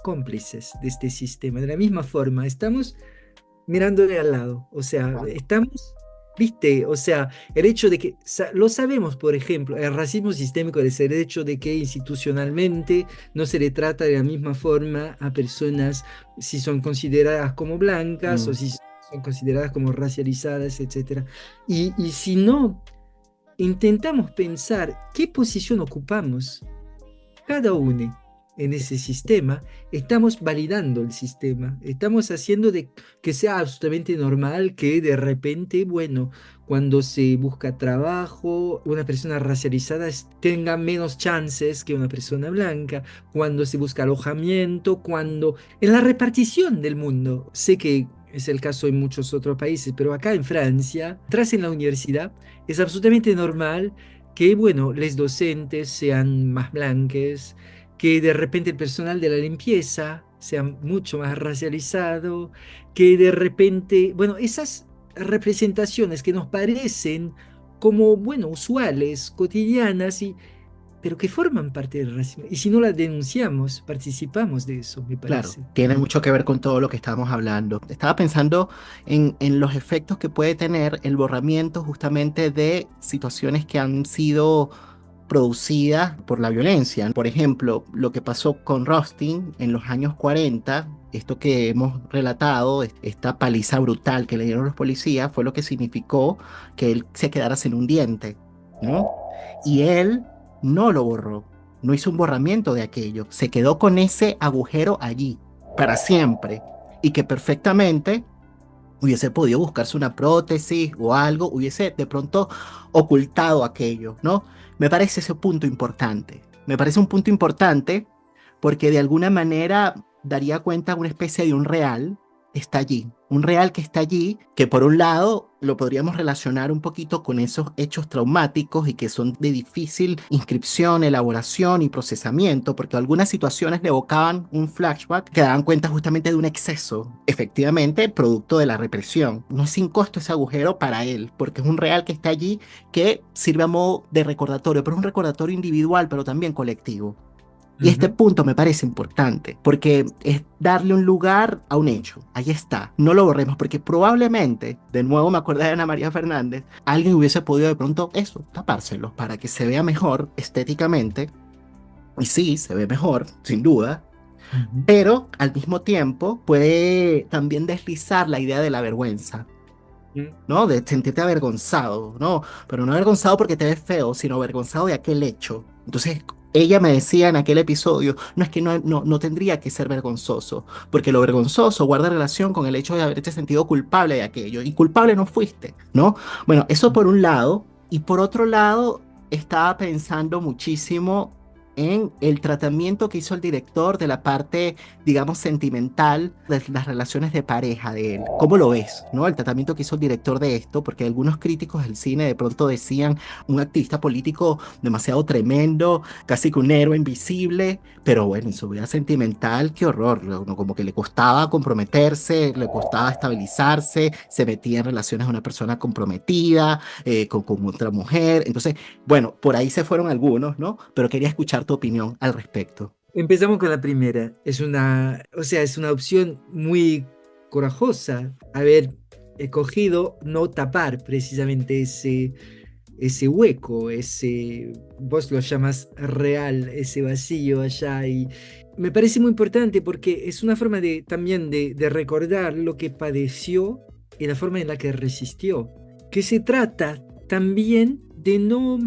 cómplices de este sistema. De la misma forma, estamos mirándole al lado, o sea, Claro. estamos, viste, o sea, el hecho de que, lo sabemos, por ejemplo, el racismo sistémico es el hecho de que institucionalmente no se le trata de la misma forma a personas si son consideradas como blancas o Mm, si son consideradas como racializadas, etcétera. Y si no intentamos pensar qué posición ocupamos cada uno en ese sistema, estamos validando el sistema, estamos haciendo de que sea absolutamente normal que de repente, bueno, cuando se busca trabajo, una persona racializada tenga menos chances que una persona blanca, cuando se busca alojamiento, cuando en la repartición del mundo, sé que es el caso en muchos otros países, pero acá en Francia, tras en la universidad, es absolutamente normal que, bueno, los docentes sean más blancos, que de repente el personal de la limpieza sea mucho más racializado, que de repente, bueno, esas representaciones que nos parecen como, bueno, usuales, cotidianas, pero que forman parte del racismo. Y si no las denunciamos, participamos de eso, me claro, parece. tiene mucho que ver con todo lo que estábamos hablando. Estaba pensando en los efectos que puede tener el borramiento justamente de situaciones que han sido producidas por la violencia. Por ejemplo, lo que pasó con Rustin en los años 40, esto que hemos relatado, esta paliza brutal que le dieron los policías, fue lo que significó que él se quedara sin un diente, ¿no? Y él no lo borró, no hizo un borramiento de aquello, se quedó con ese agujero allí para siempre y que perfectamente hubiese podido buscarse una prótesis o algo, hubiese de pronto ocultado aquello, ¿no? Me parece ese punto importante. Me parece un punto importante porque de alguna manera daría cuenta de una especie de un real que está allí. Un real que está allí, que por un lado lo podríamos relacionar un poquito con esos hechos traumáticos y que son de difícil inscripción, elaboración y procesamiento, porque algunas situaciones le evocaban un flashback que daban cuenta justamente de un exceso, efectivamente, producto de la represión. No es sin costo ese agujero para él, porque es un real que está allí que sirve a modo de recordatorio, pero es un recordatorio individual, pero también colectivo. Y este Ujú. punto me parece importante porque es darle un lugar a un hecho. Ahí está, no lo borremos porque probablemente, de nuevo me acordé de Ana María Fernández, alguien hubiese podido de pronto eso, tapárselo para que se vea mejor estéticamente. Y sí, se ve mejor, sin duda, Ujú. pero al mismo tiempo puede también deslizar la idea de la vergüenza. Mm. ¿No? De sentirte avergonzado, ¿no? Pero no avergonzado porque te ves feo, sino avergonzado de aquel hecho. Entonces, ella me decía en aquel episodio, no es que no tendría que ser vergonzoso, porque lo vergonzoso guarda relación con el hecho de haberte sentido culpable de aquello, y culpable no fuiste, ¿no? Bueno, eso por un lado, y por otro lado, estaba pensando muchísimo en el tratamiento que hizo el director de la parte, digamos, sentimental de las relaciones de pareja de él. ¿Cómo lo ves, no? El tratamiento que hizo el director de esto, porque algunos críticos del cine de pronto decían un activista político demasiado tremendo, casi que un héroe invisible, pero bueno, en su vida sentimental, qué horror, ¿no? Como que le costaba comprometerse, le costaba estabilizarse, se metía en relaciones de una persona comprometida, con otra mujer, entonces, bueno, por ahí se fueron algunos, ¿no? Pero quería escuchar tu opinión al respecto. Empezamos con la primera. Es una, o sea, es una opción muy corajosa haber escogido no tapar precisamente ese hueco, ese, vos lo llamas real, ese vacío allá. Y me parece muy importante porque es una forma de, también de recordar lo que padeció y la forma en la que resistió. Que se trata también de no,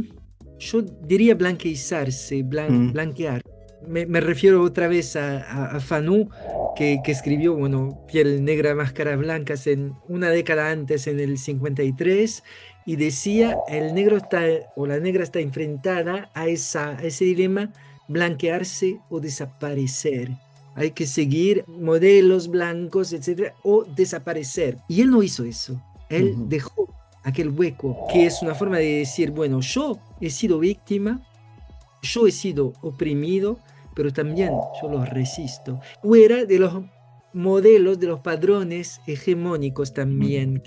yo diría blanqueizarse, Mm, blanquear. Me refiero otra vez a Fanou, que escribió, bueno, Piel Negra, Máscaras Blancas en una década antes, en el 53, y decía, el negro está, o la negra está enfrentada a ese dilema blanquearse o desaparecer. Hay que seguir modelos blancos, etcétera, o desaparecer. Y él no hizo eso. Él Ujú. dejó aquel hueco, que es una forma de decir, bueno, yo he sido víctima, yo he sido oprimido, pero también yo los resisto. Fuera de los modelos, de los padrones hegemónicos también.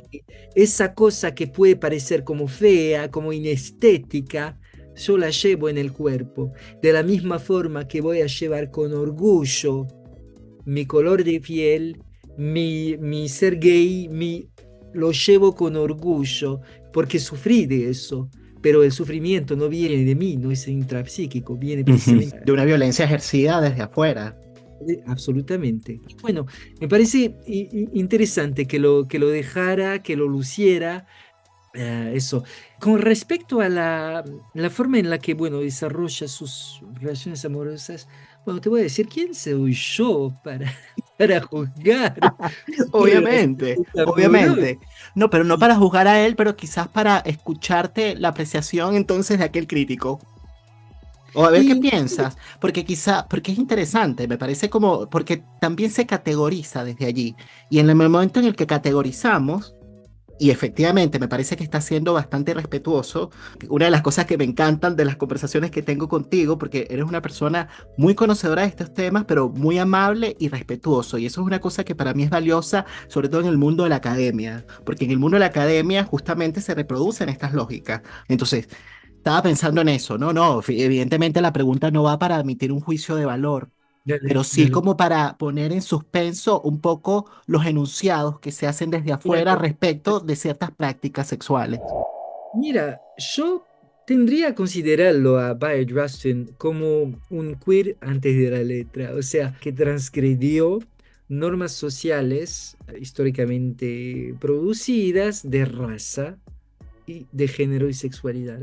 Esa cosa que puede parecer como fea, como inestética, yo la llevo en el cuerpo. De la misma forma que voy a llevar con orgullo mi color de piel, mi ser gay, lo llevo con orgullo, porque sufrí de eso. Pero el sufrimiento no viene de mí, no es intrapsíquico, viene Ujú. precisamente De una violencia ejercida desde afuera. absolutamente. Y bueno, me parece interesante que lo dejara, que lo luciera, eso. Con respecto a la forma en la que, bueno, desarrolla sus relaciones amorosas, bueno, te voy a decir, ¿quién soy yo para, para juzgar sus Obviamente, relaciones amorosas? obviamente. No, pero no para juzgar a él, pero quizás para escucharte la apreciación entonces de aquel crítico. O a ver qué Y piensas, porque quizá, porque es interesante, me parece como, porque también se categoriza desde allí. Y en el momento en el que categorizamos, y efectivamente me parece que está siendo bastante respetuoso, una de las cosas que me encantan de las conversaciones que tengo contigo, porque eres una persona muy conocedora de estos temas, pero muy amable y respetuoso. Y eso es una cosa que para mí es valiosa, sobre todo en el mundo de la academia, porque en el mundo de la academia justamente se reproducen estas lógicas. Entonces, estaba pensando en eso, no, no, evidentemente la pregunta no va para emitir un juicio de valor, pero dale, sí dale. como para poner en suspenso un poco los enunciados que se hacen desde Mira, afuera respecto de ciertas prácticas sexuales. mira, yo tendría que considerarlo a Bayard Rustin como un queer antes de la letra, o sea, que transgredió normas sociales históricamente producidas de raza y de género y sexualidad.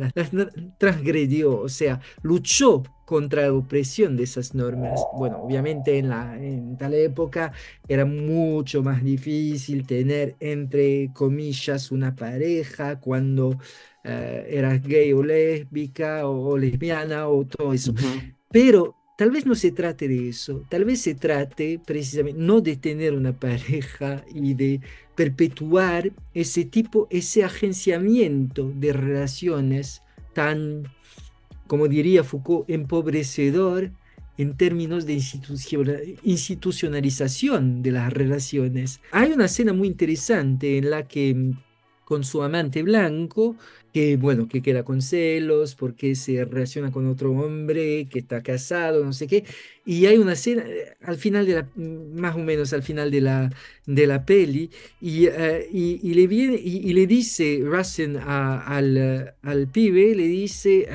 Transgredió, o sea, luchó contra la opresión de esas normas. Bueno, obviamente en tal época era mucho más difícil tener, entre comillas, una pareja cuando eras gay o lésbica o lesbiana o todo eso. Ujú, Pero tal vez no se trate de eso, tal vez se trate precisamente no de tener una pareja y de perpetuar ese tipo, ese agenciamiento de relaciones tan, como diría Foucault, empobrecedor en términos de institucionalización de las relaciones. Hay una escena muy interesante en la que con su amante blanco, que bueno, que queda con celos porque se relaciona con otro hombre que está casado, no sé qué, y hay una escena al final de la, más o menos al final de la peli, y le viene y le dice Rassen al pibe, le dice,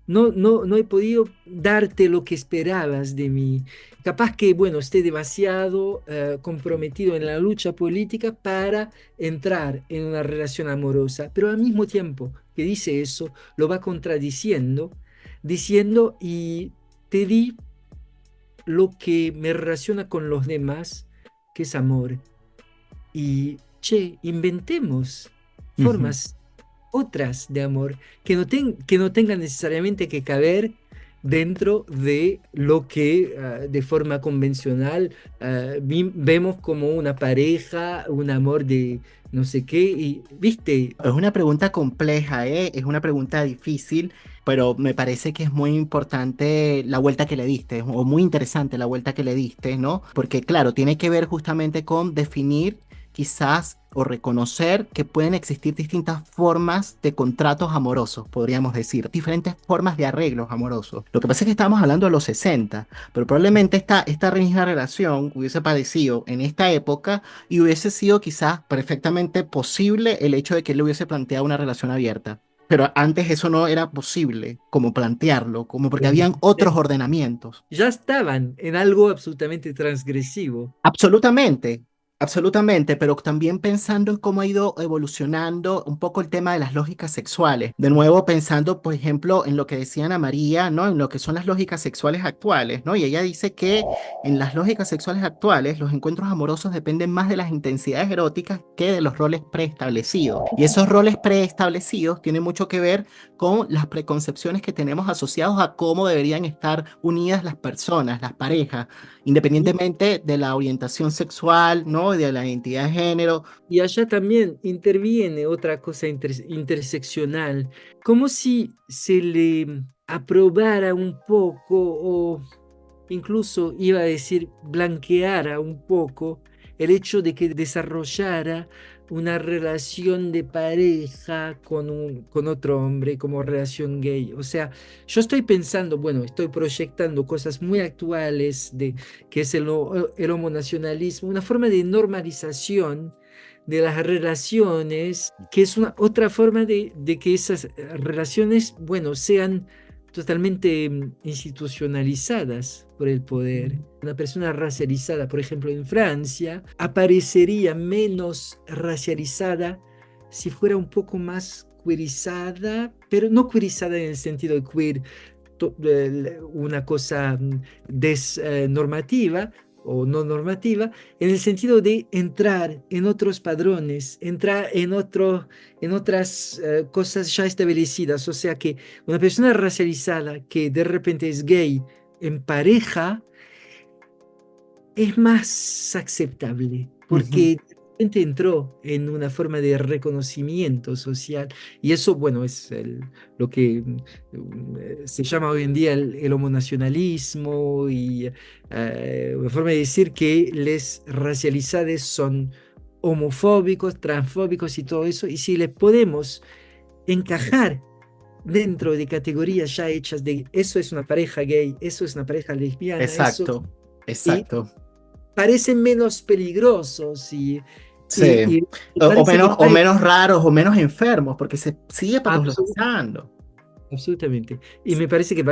no he podido darte lo que esperabas de mí. Capaz que, bueno, esté demasiado comprometido en la lucha política para entrar en una relación amorosa, pero al mismo tiempo que dice eso, lo va contradiciendo, diciendo, y te di lo que me relaciona con los demás, que es amor. Y, che, inventemos ujú. formas otras de amor que no tengan necesariamente que caber dentro de lo que de forma convencional vemos como una pareja, un amor de no sé qué, y viste, Es una pregunta compleja, ¿eh? Es una pregunta difícil, pero me parece que es muy importante la vuelta que le diste, o muy interesante la vuelta que le diste, ¿no? Porque claro, tiene que ver justamente con definir quizás o reconocer que pueden existir distintas formas de contratos amorosos, podríamos decir, diferentes formas de arreglos amorosos. Lo que pasa es que estamos hablando de los 60, pero probablemente esta misma relación hubiese aparecido en esta época y hubiese sido quizás perfectamente posible el hecho de que él le hubiese planteado una relación abierta. Pero antes eso no era posible, como plantearlo, como porque habían otros ordenamientos. ya estaban en algo absolutamente transgresivo. Absolutamente, Absolutamente, pero también pensando en cómo ha ido evolucionando un poco el tema de las lógicas sexuales. De nuevo, pensando, por ejemplo, en lo que decía Ana María, ¿no? En lo que son las lógicas sexuales actuales, ¿no? Y ella dice que en las lógicas sexuales actuales, los encuentros amorosos dependen más de las intensidades eróticas que de los roles preestablecidos. Y esos roles preestablecidos tienen mucho que ver con las preconcepciones que tenemos asociados a cómo deberían estar unidas las personas, las parejas independientemente de la orientación sexual, ¿no? De la identidad de género. Y allá también interviene otra cosa interseccional, como si se le aprobara un poco o incluso iba a decir blanqueara un poco el hecho de que desarrollara una relación de pareja con otro hombre como relación gay. O sea, yo estoy pensando, bueno, estoy proyectando cosas muy actuales de que es el homonacionalismo, una forma de normalización de las relaciones, que es una otra forma de que esas relaciones, bueno, sean totalmente institucionalizadas por el poder. Una persona racializada, por ejemplo, en Francia, aparecería menos racializada si fuera un poco más queerizada, pero no queerizada en el sentido de queer, una cosa desnormativa o no normativa, en el sentido de entrar en otros padrones, entrar en otras cosas ya establecidas. O sea que una persona racializada que de repente es gay en pareja es más aceptable Ujú. porque de repente entró en una forma de reconocimiento social y eso, bueno, es lo que se llama hoy en día el homonacionalismo y una forma de decir que les racializados son homofóbicos, transfóbicos y todo eso, y si les podemos encajar dentro de categorías ya hechas de eso es una pareja gay, eso es una pareja lesbiana, eso Exacto, y exacto. parecen menos peligrosos Sí. y parece que O hay menos raros o menos enfermos, porque se sigue absol- patologizando. absolutamente. Y me parece que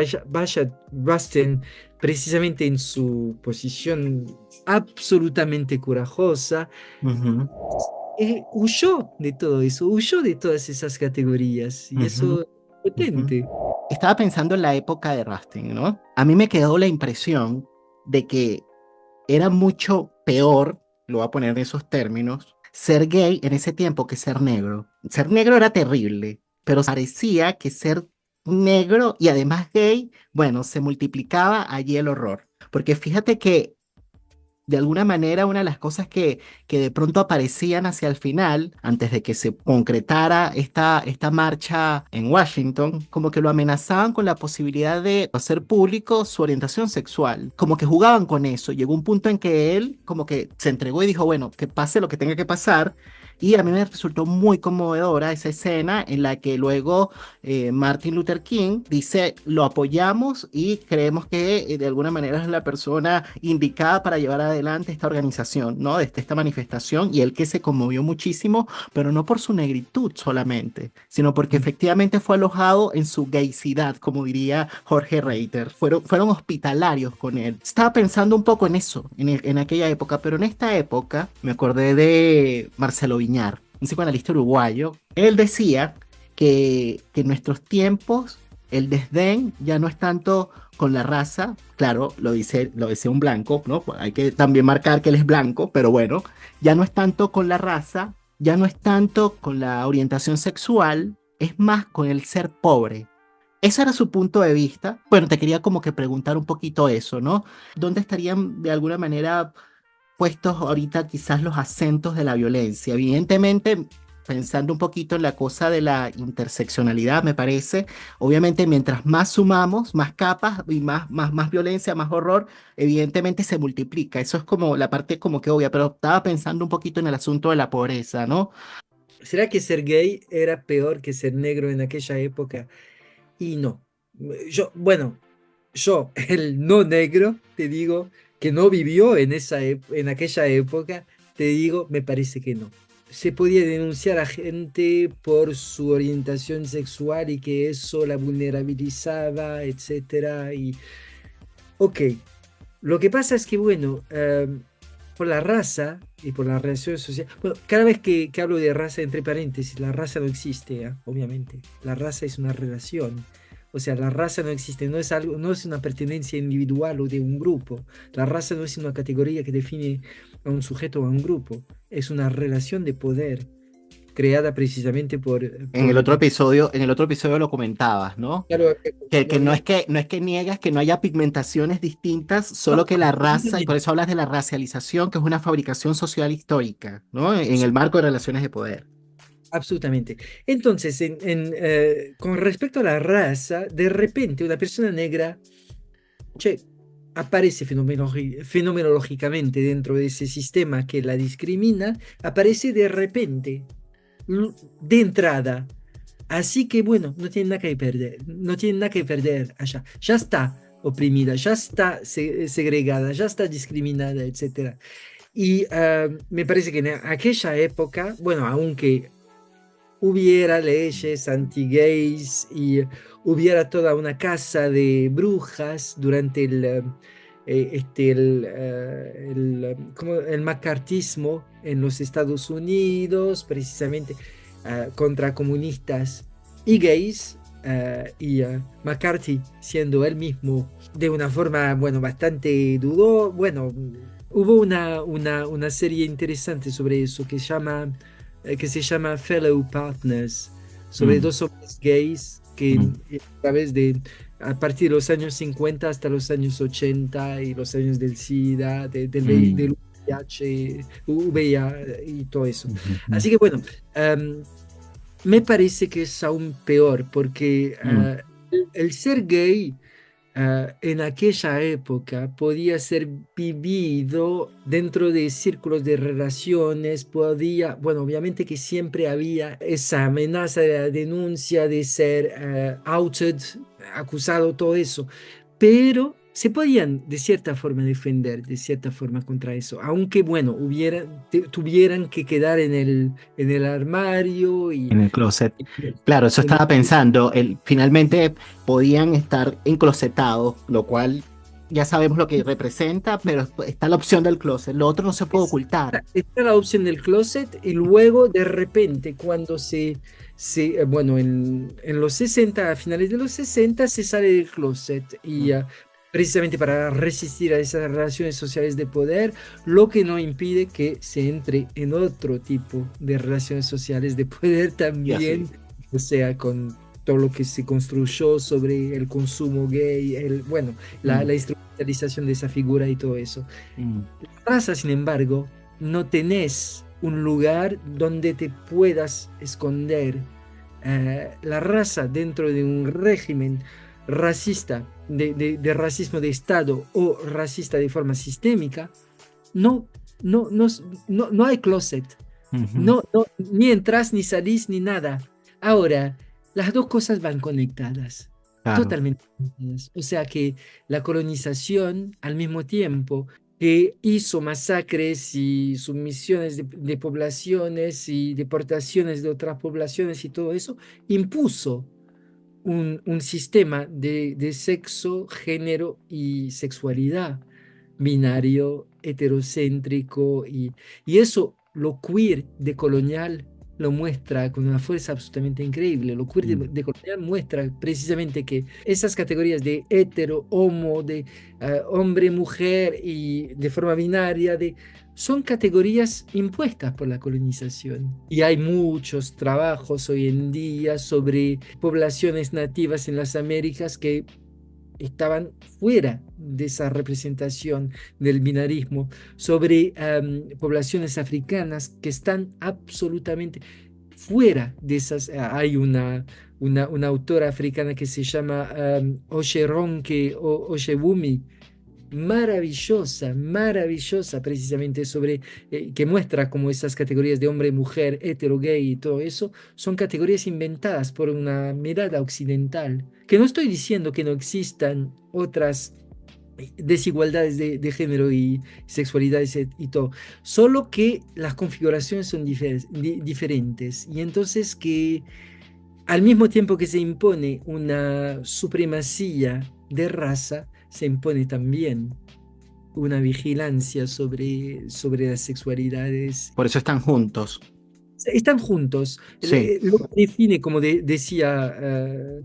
Basten, precisamente en su posición absolutamente corajosa, Ujú, huyó de todo eso, huyó de todas esas categorías. Y ujú, eso es ujú. potente. Estaba pensando en la época de Rustin, ¿no? A mí me quedó la impresión de que era mucho peor, lo voy a poner en esos términos, ser gay en ese tiempo que ser negro. Ser negro era terrible, pero parecía que ser negro y además gay, bueno, se multiplicaba allí el horror. Porque fíjate que de alguna manera una de las cosas que de pronto aparecían hacia el final, antes de que se concretara esta marcha en Washington, como que lo amenazaban con la posibilidad de hacer público su orientación sexual, como que jugaban con eso. Llegó un punto en que él como que se entregó y dijo, bueno, que pase lo que tenga que pasar. Y a mí me resultó muy conmovedora esa escena en la que luego Martin Luther King dice, lo apoyamos y creemos que de alguna manera es la persona indicada para llevar adelante esta organización, ¿no? Esta manifestación y él que se conmovió muchísimo, pero no por su negritud solamente, sino porque efectivamente fue alojado en su gaycidad, como diría Jorge Reiter. Fueron hospitalarios con él. Estaba pensando un poco en eso, en aquella época, pero en esta época me acordé de Marcelo Viñar, un psicoanalista uruguayo. Él decía que en nuestros tiempos el desdén ya no es tanto con la raza, claro, lo dice un blanco, ¿no? Hay que también marcar que él es blanco, pero bueno, ya no es tanto con la raza, ya no es tanto con la orientación sexual, es más con el ser pobre. Ese era su punto de vista. Bueno, te quería como que preguntar un poquito eso, ¿no? ¿Dónde estarían de alguna manera puestos ahorita quizás los acentos de la violencia? Evidentemente, pensando un poquito en la cosa de la interseccionalidad, me parece, obviamente mientras más sumamos, más capas y más violencia, más horror, evidentemente se multiplica. Eso es como la parte como que obvia, pero estaba pensando un poquito en el asunto de la pobreza, ¿no? ¿Será que ser gay era peor que ser negro en aquella época? Y no. Bueno, yo, el no negro, te digo, que no vivió en aquella época, te digo, me parece que no. Se podía denunciar a gente por su orientación sexual y que eso la vulnerabilizaba, etcétera. Y, ok, lo que pasa es que, bueno, por la raza y por la relación social. Bueno, cada vez que hablo de raza, entre paréntesis, la raza no existe, obviamente. La raza es una relación. O sea, la raza no existe, no es algo, no es una pertenencia individual o de un grupo. La raza no es una categoría que define a un sujeto o a un grupo. Es una relación de poder creada precisamente En el otro episodio lo comentabas, ¿no? claro, Que no es que niegas que no haya pigmentaciones distintas, no, solo que la raza, y por absolutamente. eso hablas de la racialización, que es una fabricación social histórica, ¿no? En el marco de relaciones de poder. Absolutamente. Entonces, con respecto a la raza, de repente una persona negra, che, aparece fenomenológicamente dentro de ese sistema que la discrimina, aparece de repente, de entrada. Así que bueno, no tiene nada que perder, no tiene nada que perder allá. Ya está oprimida, ya está segregada, ya está discriminada, etcétera. Y me parece que en aquella época, bueno, aunque hubiera leyes anti-gays y hubiera toda una casa de brujas durante el macartismo en los Estados Unidos, precisamente contra comunistas y gays, McCarthy siendo él mismo de una forma, bueno, bastante dudó, bueno, hubo una serie interesante sobre eso que se llama Fellow Partners, sobre Mm, dos hombres gays que mm, a partir de los años 50 hasta los años 80 y los años del SIDA, mm, del VIH, VIH y todo eso. ujú, Así que bueno, um, me parece que es aún peor porque mm, el ser gay en aquella época podía ser vivido dentro de círculos de relaciones, podía, bueno, obviamente que siempre había esa amenaza de la denuncia, de ser outed, acusado, todo eso, pero se podían de cierta forma defender, de cierta forma contra eso, aunque bueno, tuvieran que quedar en el armario en el closet. Claro, eso en estaba pensando. Finalmente podían estar enclosetados, lo cual ya sabemos lo que representa, pero está la opción del closet. Lo otro no se puede ocultar. está la opción del closet y luego de repente cuando bueno, en los 60 a finales de los 60 se sale del closet y Mm, precisamente para resistir a esas relaciones sociales de poder, lo que no impide que se entre en otro tipo de relaciones sociales de poder y así. también, o sea, con todo lo que se construyó sobre el consumo gay, bueno, Mm, la instrumentalización de esa figura y todo eso. mm, Raza, sin embargo, no tenés un lugar donde te puedas esconder. La raza dentro de un régimen racista, de racismo de Estado o racista de forma sistémica, no, no hay closet. ujú, Ni entras, ni salís, ni nada. Ahora, las dos cosas van conectadas, claro. totalmente conectadas. O sea que la colonización, al mismo tiempo que hizo masacres y sumisiones de poblaciones y deportaciones de otras poblaciones y todo eso, impuso un sistema de sexo, género y sexualidad binario, heterocéntrico, y eso lo queer de colonial lo muestra con una fuerza absolutamente increíble. Lo queer Mm, de colonial muestra precisamente que esas categorías de hetero, homo, de hombre, mujer y de forma binaria, son categorías impuestas por la colonización. Y hay muchos trabajos hoy en día sobre poblaciones nativas en las Américas que estaban fuera de esa representación del binarismo, sobre poblaciones africanas que están absolutamente fuera de esas. Hay una autora africana que se llama Osheronke o Oshewumi, maravillosa, maravillosa precisamente sobre, que muestra como esas categorías de hombre, mujer, hetero, gay y todo eso son categorías inventadas por una mirada occidental. Que no estoy diciendo que no existan otras desigualdades de género y sexualidades y todo, solo que las configuraciones son diferentes y entonces que al mismo tiempo que se impone una supremacía de raza, se impone también una vigilancia sobre las sexualidades. Por eso están juntos. Están juntos. Sí. Lo que define, como decía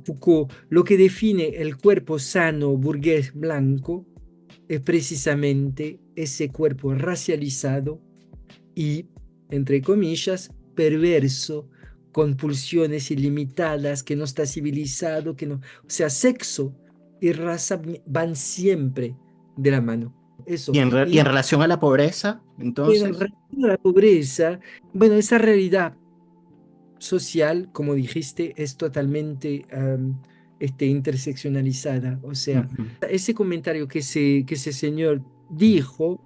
Foucault, lo que define el cuerpo sano burgués blanco es precisamente ese cuerpo racializado y, entre comillas, perverso, con pulsiones ilimitadas, que no está civilizado, que no. O sea, sexo y raza van siempre de la mano. Eso. Y en relación a la pobreza, Y en entonces. relación a la pobreza, bueno, esa realidad social, como dijiste, es totalmente interseccionalizada. O sea, Ujú. ese comentario que ese señor dijo,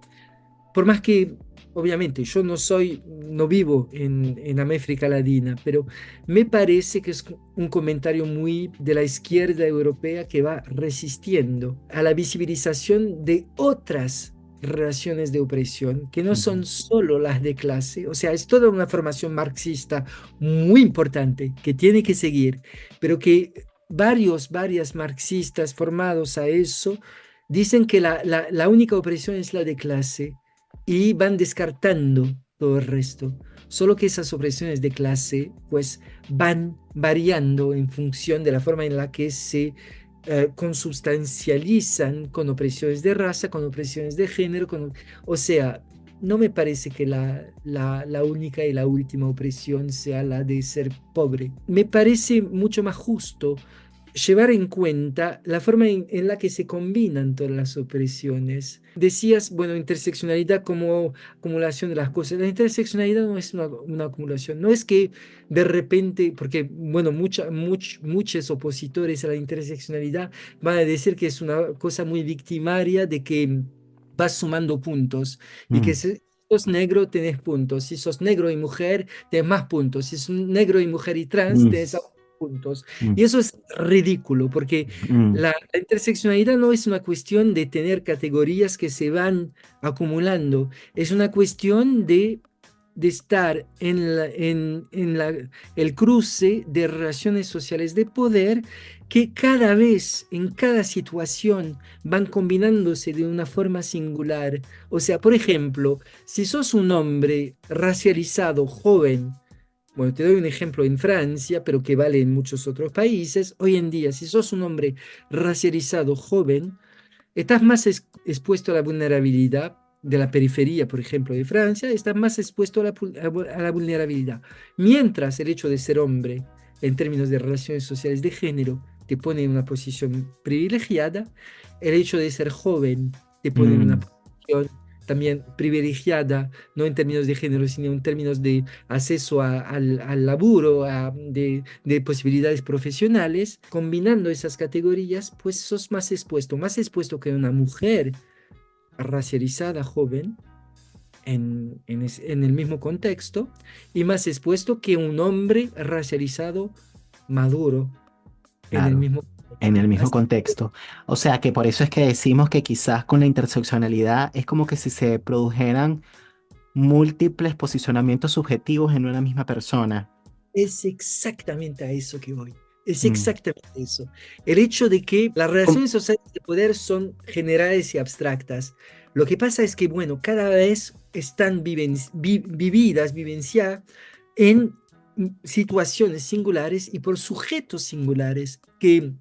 por más que, obviamente, yo no vivo en América Latina, pero me parece que es un comentario muy de la izquierda europea que va resistiendo a la visibilización de otras relaciones de opresión, que no Ujú. son solo las de clase. O sea, es toda una formación marxista muy importante que tiene que seguir, pero que varias marxistas formados a eso dicen que la única opresión es la de clase y van descartando todo el resto. Solo que esas opresiones de clase pues van variando en función de la forma en la que se consubstancializan con opresiones de raza, con opresiones de género, o sea, no me parece que la única y la última opresión sea la de ser pobre. Me parece mucho más justo llevar en cuenta la forma en la que se combinan todas las opresiones. Decías, bueno, interseccionalidad como acumulación de las cosas. La interseccionalidad no es una acumulación, no es que de repente, porque, bueno, muchos opositores a la interseccionalidad van a decir que es una cosa muy victimaria de que vas sumando puntos y que Mm, si sos negro tenés puntos, si sos negro y mujer tenés más puntos, si sos negro y mujer y trans mm, tenés puntos. mm, Y eso es ridículo, porque mm, la interseccionalidad no es una cuestión de tener categorías que se van acumulando, es una cuestión de estar el cruce de relaciones sociales de poder que cada vez, en cada situación, van combinándose de una forma singular. O sea, por ejemplo, si sos un hombre racializado, joven, bueno, te doy un ejemplo en Francia, pero que vale en muchos otros países. Hoy en día, si sos un hombre racializado joven, estás más expuesto a la vulnerabilidad de la periferia, por ejemplo, de Francia, estás más expuesto a la vulnerabilidad. Mientras el hecho de ser hombre, en términos de relaciones sociales de género, te pone en una posición privilegiada, el hecho de ser joven te pone en una mm. posición también privilegiada, no en términos de género, sino en términos de acceso al laburo, de posibilidades profesionales, combinando esas categorías, pues sos más expuesto que una mujer racializada joven en el mismo contexto y más expuesto que un hombre racializado maduro en el Claro, mismo en contexto. el mismo Así contexto. O sea que por eso es que decimos que quizás con la interseccionalidad es como que si se produjeran múltiples posicionamientos subjetivos en una misma persona. es exactamente a eso que voy. Es Mm. exactamente eso. El hecho de que las Com- relaciones sociales de poder son generales y abstractas. Lo que pasa es que, bueno, cada vez están vivenciadas en situaciones singulares y por sujetos singulares que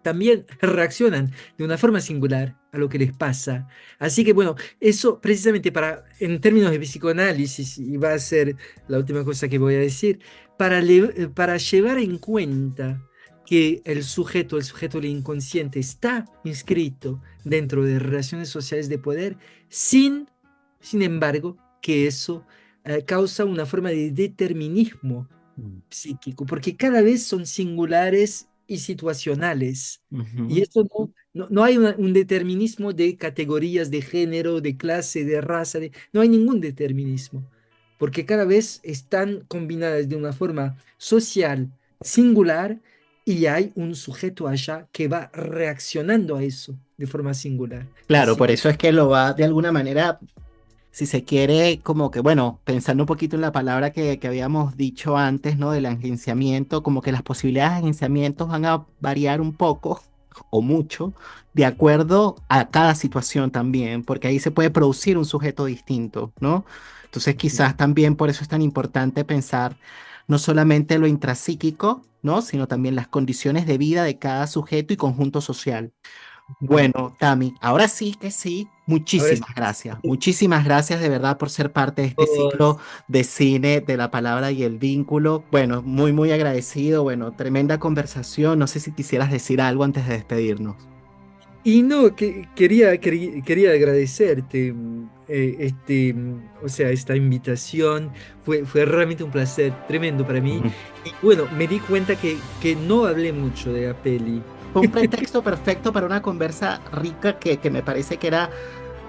también reaccionan de una forma singular a lo que les pasa. Así que, bueno, eso precisamente en términos de psicoanálisis, y va a ser la última cosa que voy a decir, para llevar en cuenta que el sujeto del inconsciente, está inscrito dentro de relaciones sociales de poder, sin embargo, que eso causa una forma de determinismo Mm. psíquico, porque cada vez son singulares y situacionales. Y Ujú. eso no hay un determinismo de categorías de género, de clase, de raza, no hay ningún determinismo, porque cada vez están combinadas de una forma social singular y hay un sujeto allá que va reaccionando a eso de forma singular. Claro, Así por que eso es que lo va de alguna manera, si se quiere, como que, bueno, pensando un poquito en la palabra que habíamos dicho antes, ¿no? Del agenciamiento, como que las posibilidades de agenciamiento van a variar un poco o mucho de acuerdo a cada situación también, porque ahí se puede producir un sujeto distinto, ¿no? Entonces quizás también por eso es tan importante pensar no solamente lo intrapsíquico, ¿no? Sino también las condiciones de vida de cada sujeto y conjunto social. Ujú. Bueno, Tami, ahora sí que sí, Ahora sí, muchísimas gracias. Muchísimas gracias de verdad por ser parte de este ciclo vos. de cine de la palabra y el vínculo. Bueno, muy, muy agradecido. Bueno, tremenda conversación. No sé si quisieras decir algo antes de despedirnos. Y no, que, quería agradecerte, o sea, esta invitación. Fue realmente un placer tremendo para mí. Ujú. Y bueno, me di cuenta que no hablé mucho de la peli. Fue un pretexto perfecto para una conversa rica que me parece que era,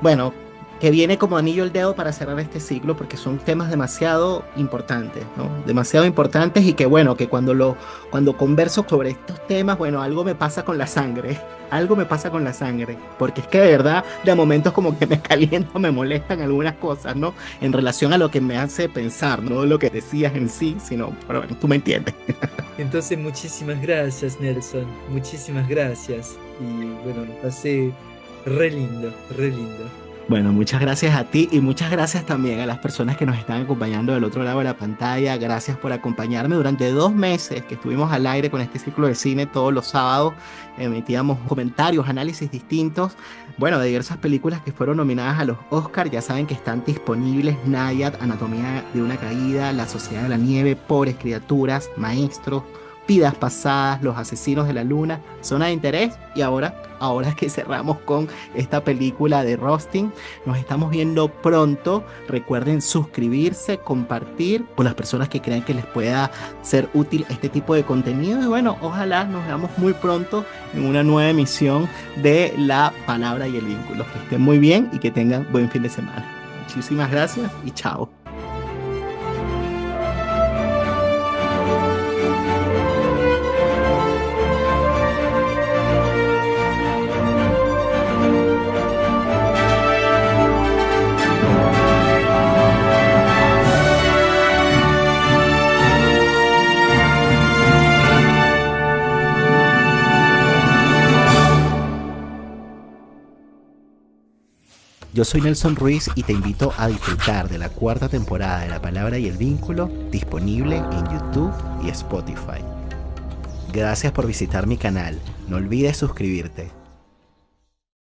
bueno, que viene como anillo al dedo para cerrar este ciclo porque son temas demasiado importantes, ¿no? Demasiado importantes y que bueno, que cuando converso sobre estos temas, bueno, algo me pasa con la sangre, algo me pasa con la sangre, porque es que de verdad de momentos como que me caliento, me molestan algunas cosas, ¿no? En relación a lo que me hace pensar, no lo que decías en sí, sino, pero bueno, tú me entiendes. Entonces, muchísimas gracias, Nelson. Muchísimas gracias. Y bueno, lo pasé re lindo, re lindo. Bueno, muchas gracias a ti y muchas gracias también a las personas que nos están acompañando del otro lado de la pantalla. Gracias por acompañarme durante 2 meses que estuvimos al aire con este ciclo de cine todos los sábados. Emitíamos comentarios, análisis distintos, bueno, de diversas películas que fueron nominadas a los Oscar. Ya saben que están disponibles Nayad, Anatomía de una caída, La Sociedad de la Nieve, Pobres Criaturas, Maestros, Vidas Pasadas, Los Asesinos de la Luna, Zona de Interés y ahora que cerramos con esta película de Rustin. Nos estamos viendo pronto. Recuerden suscribirse, compartir con las personas que crean que les pueda ser útil este tipo de contenido. Y bueno, ojalá nos veamos muy pronto en una nueva emisión de La Palabra y el Vínculo. Que estén muy bien y que tengan buen fin de semana. Muchísimas gracias y chao. Yo soy Nelson Ruiz y te invito a disfrutar de la 4ª temporada de La Palabra y el Vínculo, disponible en YouTube y Spotify. Gracias por visitar mi canal. No olvides suscribirte.